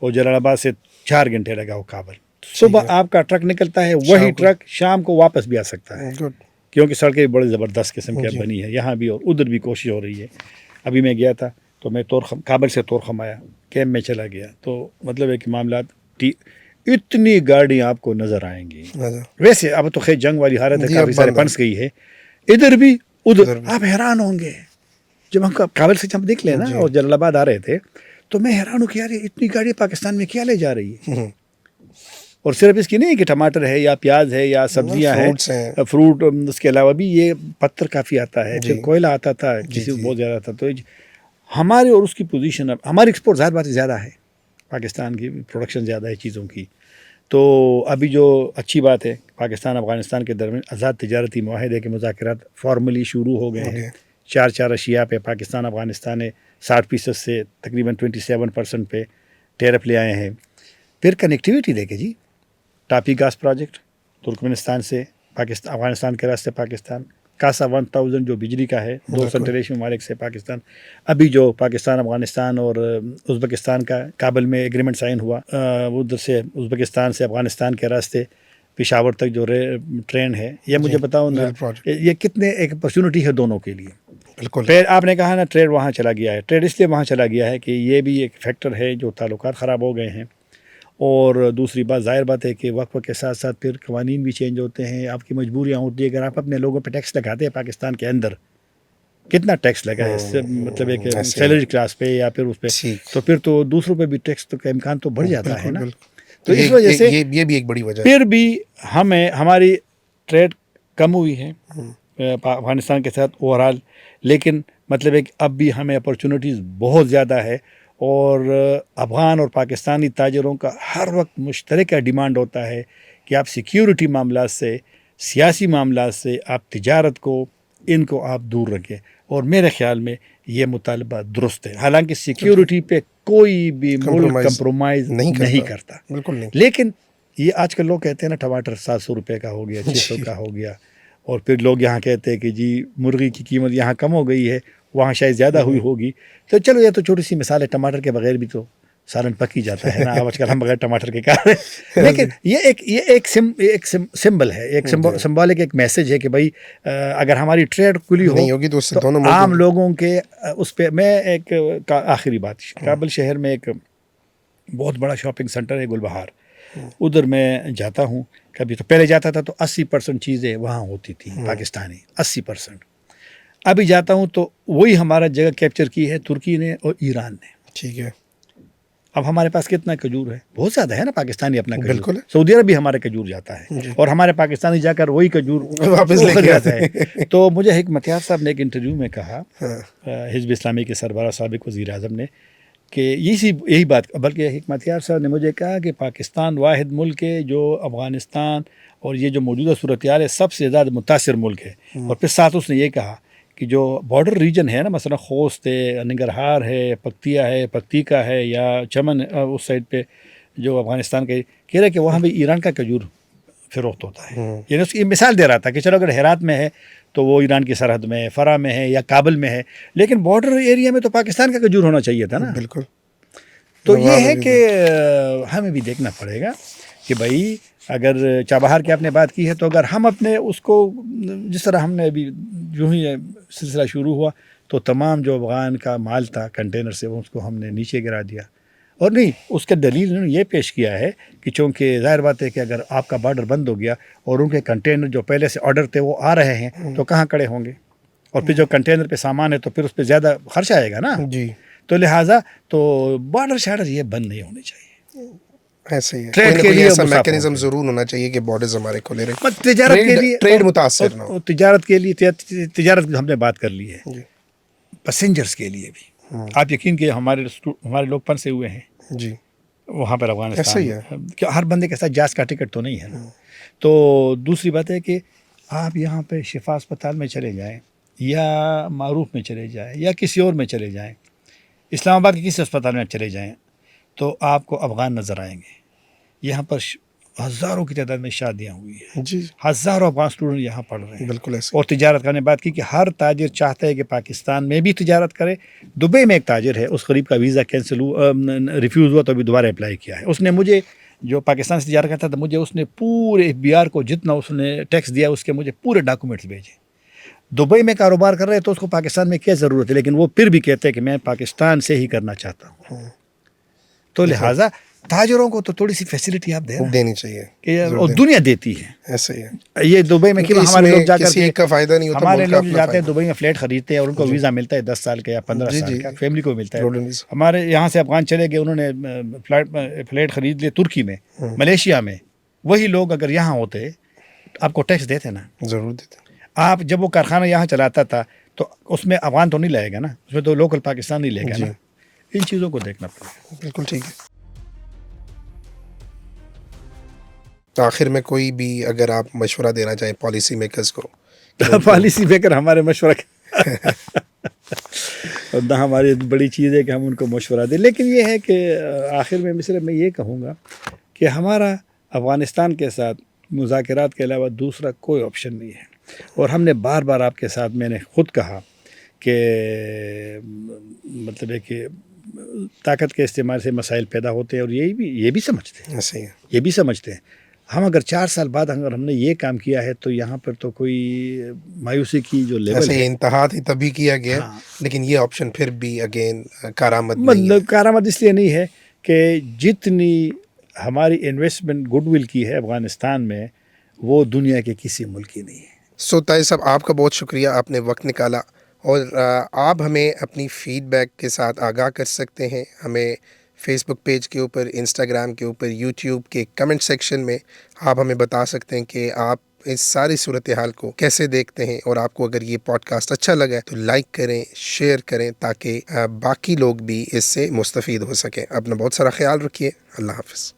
اور جلال آباد سے 4 گھنٹے لگاؤ کابل. صبح آپ کا ٹرک نکلتا ہے، وہی ٹرک شام کو واپس بھی آ سکتا ہے، کیونکہ سڑکیں بڑی زبردست قسم کی بنی ہے یہاں بھی، اور ادھر بھی کوشش ہو رہی ہے. ابھی میں گیا تھا تو میں کابل سے تورخم آیا، کیمپ میں چلا گیا، تو مطلب ہے کہ معاملات اتنی گاڑیاں آپ کو نظر آئیں گی. ویسے اب تو خیر جنگ والی حالت ہے، کافی سارے پنس گئی ہے ادھر بھی ادھر. آپ حیران ہوں گے جب ہم کابل سے جب نکلے نا اور جلال آباد آ رہے تھے تو میں حیران ہوں کہ یار اتنی گاڑی پاکستان میں کیا لے جا رہی ہے. اور صرف اس کی نہیں کہ ٹماٹر ہے یا پیاز ہے یا سبزیاں ہیں، فروٹ، اس کے علاوہ بھی یہ پتھر کافی آتا ہے، پھر کوئلہ آتا تھا، کسی کو بہت زیادہ تھا. تو ہمارے اور اس کی پوزیشن، اب ہماری ایکسپورٹ ظاہر بات زیادہ ہے، پاکستان کی پروڈکشن زیادہ ہے چیزوں کی. تو ابھی جو اچھی بات ہے، پاکستان افغانستان کے درمیان آزاد تجارتی معاہدے کے مذاکرات فارملی شروع ہو گئے ہیں. 4 اشیاء پہ پاکستان افغانستان نے 60% سے تقریباً 27% پہ ٹیرف لے آئے ہیں. پھر کنیکٹیویٹی دیکھیں جی، ٹاپی گاز پروجیکٹ ترکمنستان سے پاکستان، افغانستان کے راستے پاکستان، کاسا 1000 جو بجلی کا ہے 2 سنٹر ایشیا ممالک سے پاکستان. ابھی جو پاکستان افغانستان اور ازبکستان کا کابل میں ایگریمنٹ سائن ہوا، ادھر سے ازبکستان سے افغانستان کے راستے پشاور تک جو ٹرین ہے، یہ مجھے بتاؤ نا یہ کتنے ایک اپرچونٹی ہے دونوں کے لیے. بالکل. پھر آپ نے کہا نا ٹریڈ وہاں چلا گیا ہے، ٹریڈ اس لیے وہاں چلا گیا ہے کہ یہ بھی ایک فیکٹر ہے جو تعلقات خراب ہو گئے ہیں. اور دوسری بات ظاہر بات ہے کہ وقت کے ساتھ ساتھ پھر قوانین بھی چینج ہوتے ہیں، آپ کی مجبوریاں ہوتی ہیں. اگر آپ اپنے لوگوں پہ ٹیکس لگاتے ہیں پاکستان کے اندر، کتنا ٹیکس لگا ہے اس سے، مطلب ہے کہ سیلری کلاس پہ یا پھر اس پہ، تو پھر تو دوسروں پہ بھی ٹیکس کا امکان تو بڑھ جاتا ہے نا. تو اس وجہ سے یہ بھی ایک بڑی وجہ ہے. پھر بھی ہماری ٹریڈ کم ہوئی ہے افغانستان کے ساتھ اوور آل، لیکن مطلب ہے کہ اب بھی ہمیں اپرچونیٹیز بہت زیادہ ہے. اور افغان اور پاکستانی تاجروں کا ہر وقت مشترکہ ڈیمانڈ ہوتا ہے کہ آپ سیکیورٹی معاملات سے، سیاسی معاملات سے، آپ تجارت کو، ان کو آپ دور رکھیں. اور میرے خیال میں یہ مطالبہ درست ہے، حالانکہ سیکیورٹی پہ کوئی بھی ملک کمپرومائز نہیں کرتا. بالکل نہیں. لیکن یہ آج کل لوگ کہتے ہیں نا ٹماٹر 700 روپے کا ہو گیا، 600 کا ہو گیا، اور پھر لوگ یہاں کہتے ہیں کہ جی مرغی کی قیمت یہاں کم ہو گئی ہے، وہاں شاید زیادہ ہوئی ہوگی. تو چلو یہ تو چھوٹی سی مثال ہے، ٹماٹر کے بغیر بھی تو سالن پک ہی جاتا ہے نا، آج کل ہم بغیر ٹماٹر کے کھا رہے ہیں. لیکن یہ ایک سمبل ہے، ایک سمبولک ایک میسج ہے کہ بھائی اگر ہماری ٹریڈ کھلی ہو عام لوگوں کے اس پہ. میں ایک آخری بات، کابل شہر میں ایک بہت بڑا شاپنگ سینٹر ہے گلبہار، ادھر میں جاتا ہوں کبھی. تو پہلے جاتا تھا تو 80% چیزیں وہاں ہوتی تھیں پاکستانی، 80%. ابھی جاتا ہوں تو وہی ہمارا جگہ کیپچر کی ہے ترکی نے اور ایران نے. ٹھیک ہے. اب ہمارے پاس کتنا کھجور ہے؟ بہت زیادہ ہے نا پاکستانی اپنا کھجور. بالکل. سعودی عرب بھی ہمارے کھجور جاتا ہے اور ہمارے پاکستانی جا کر وہی کھجور واپس لے کے آتے ہیں. تو مجھے حکمت یار صاحب نے ایک انٹرویو میں کہا حزب اسلامی کے سربراہ سابق وزیر اعظم نے کہ یہی بات، بلکہ حکمت یار صاحب نے مجھے کہا کہ پاکستان واحد ملک ہے جو افغانستان اور یہ جو موجودہ صورتحال ہے سب سے زیادہ متاثر ملک ہے. اور پھر ساتھ اس نے یہ کہا کہ جو بارڈر ریجن ہے نا، مثلا خوست ہے، ننگرہار ہے، پکتیا ہے، پکتیکا ہے، یا چمن اس سائڈ پہ جو افغانستان کے کہہ رہے کہ وہاں بھی ایران کا کھجور فروخت ہوتا ہے. یعنی اس کی مثال دے رہا تھا کہ چلو اگر ہرات میں ہے تو وہ ایران کی سرحد میں ہے، فرا میں ہے یا کابل میں ہے، لیکن بارڈر ایریا میں تو پاکستان کا کھجور ہونا چاہیے تھا نا. بالکل. تو یہ ہے کہ ہمیں بھی دیکھنا پڑے گا کہ بھائی اگر چابہار کی آپ نے بات کی ہے تو اگر ہم اپنے اس کو جس طرح ہم نے ابھی جو ہی سلسلہ شروع ہوا تو تمام جو افغان کا مال تھا کنٹینر سے وہ اس کو ہم نے نیچے گرا دیا. اور نہیں، اس کا دلیل انہوں نے یہ پیش کیا ہے کہ چونکہ ظاہر بات ہے کہ اگر آپ کا بارڈر بند ہو گیا اور ان کے کنٹینر جو پہلے سے آرڈر تھے وہ آ رہے ہیں تو کہاں کھڑے ہوں گے، اور پھر جو کنٹینر پہ سامان ہے تو پھر اس پہ زیادہ خرچ آئے گا نا. جی. تو لہٰذا تو بارڈر شارڈر یہ بند نہیں ہونے چاہیے. ایسے ہی ہے، ٹریڈ کوئی نہ کے کوئی لیے ایسا مسافروں میکینزم ضرور ہونا چاہیے کہ بارڈرز ہمارے کھلے رہیں. تجارت کے لیے ٹریڈ متاثر نہ ہو. تجارت کے لیے تجارت ہم نے بات کر لی ہے. جی. پیسنجرز کے لیے بھی آپ یقین کہ ہمارے لوگ پھنسے ہوئے ہیں جی. وہاں پر ایسا ہی ہے. افغانستان کہ ہر بندے کے ساتھ جہاز کا ٹکٹ تو نہیں ہے نا. تو دوسری بات ہے کہ آپ یہاں پہ شفا اسپتال میں چلے جائیں یا معروف میں چلے جائیں یا کسی اور میں چلے جائیں، اسلام آباد کے کسی اسپتال میں چلے جائیں تو آپ کو افغان نظر آئیں گے. یہاں پر ہزاروں کی تعداد میں شادیاں ہوئی ہیں، جی. ہزاروں افغان اسٹوڈنٹ یہاں پڑھ رہے ہیں. بالکل ایسے. اور تجارت کرنے بات کی کہ ہر تاجر چاہتا ہے کہ پاکستان میں بھی تجارت کرے. دبئی میں ایک تاجر ہے، اس غریب کا ویزا کینسل ہوا، ریفیوز ہوا تو ابھی دوبارہ اپلائی کیا ہے. اس نے مجھے، جو پاکستان سے تجارت کرتا تھا، مجھے اس نے پورے FBR کو جتنا اس نے ٹیکس دیا اس کے مجھے پورے ڈاکومنٹس بھیجے. دبئی میں کاروبار کر رہے تو اس کو پاکستان میں کیا ضرورت ہے، لیکن وہ پھر بھی کہتے ہیں کہ میں پاکستان سے ہی کرنا چاہتا ہوں. تو لہٰذا تاجروں کو تو تھوڑی سی فیسلٹی آپ دینی چاہیے کہ اور دنیا دیتی ہے. ایسے ہی ہے. یہ دبئی میں کہ ہمارے لوگ جا کر کسی ایک کا فائدہ نہیں ہوتا، ہمارے لوگ جاتے ہیں دبئی میں فلیٹ خریدتے ہیں اور ان کو ویزا ملتا ہے 10 سال کا یا 15 سال کا، فیملی کو ملتا ہے. ہمارے یہاں سے افغان چلے گئے، انہوں نے فلیٹ خرید لیے ترکی میں، ملیشیا میں. وہی لوگ اگر یہاں ہوتے آپ کو ٹیکس دیتے نا، ضرور دیتے. آپ جب وہ کارخانہ یہاں چلاتا تھا تو اس میں افغان تو نہیں لائے گا نا، اس میں تو لوکل پاکستانی لے گا نا. ان چیزوں کو دیکھنا پڑے گا. بالکل ٹھیک ہے. آخر میں کوئی بھی اگر آپ مشورہ دینا چاہیں پالیسی میکرز کو. پالیسی میکر ہمارے مشورہ نہ ہماری بڑی چیز ہے کہ ہم ان کو مشورہ دیں، لیکن یہ ہے کہ آخر میں صرف میں یہ کہوں گا کہ ہمارا افغانستان کے ساتھ مذاکرات کے علاوہ دوسرا کوئی آپشن نہیں ہے. اور ہم نے بار بار آپ کے ساتھ میں نے خود کہا کہ مطلب ہے کہ طاقت کے استعمال سے مسائل پیدا ہوتے ہیں، اور یہ بھی سمجھتے ہیں، ایسے ہی ہے. یہ بھی سمجھتے ہیں. ہم اگر 4 سال بعد اگر ہم نے یہ کام کیا ہے تو یہاں پر تو کوئی مایوسی کی جو لیول ہے، انتہا تھی تبھی کیا گیا. لیکن یہ آپشن پھر بھی اگین کارآمد نہیں ہے. کارآمد اس لیے نہیں ہے کہ جتنی ہماری انویسٹمنٹ گڈ ول کی ہے افغانستان میں وہ دنیا کے کسی ملک کی نہیں ہے. طاہر صاحب، آپ کا بہت شکریہ، آپ نے وقت نکالا. اور آپ ہمیں اپنی فیڈ بیک کے ساتھ آگاہ کر سکتے ہیں. ہمیں فیس بک پیج کے اوپر، انسٹاگرام کے اوپر، یوٹیوب کے کمنٹ سیکشن میں آپ ہمیں بتا سکتے ہیں کہ آپ اس ساری صورتحال کو کیسے دیکھتے ہیں. اور آپ کو اگر یہ پوڈ کاسٹ اچھا لگا تو لائک کریں، شیئر کریں، تاکہ باقی لوگ بھی اس سے مستفید ہو سکیں. اپنا بہت سارا خیال رکھیے. اللہ حافظ.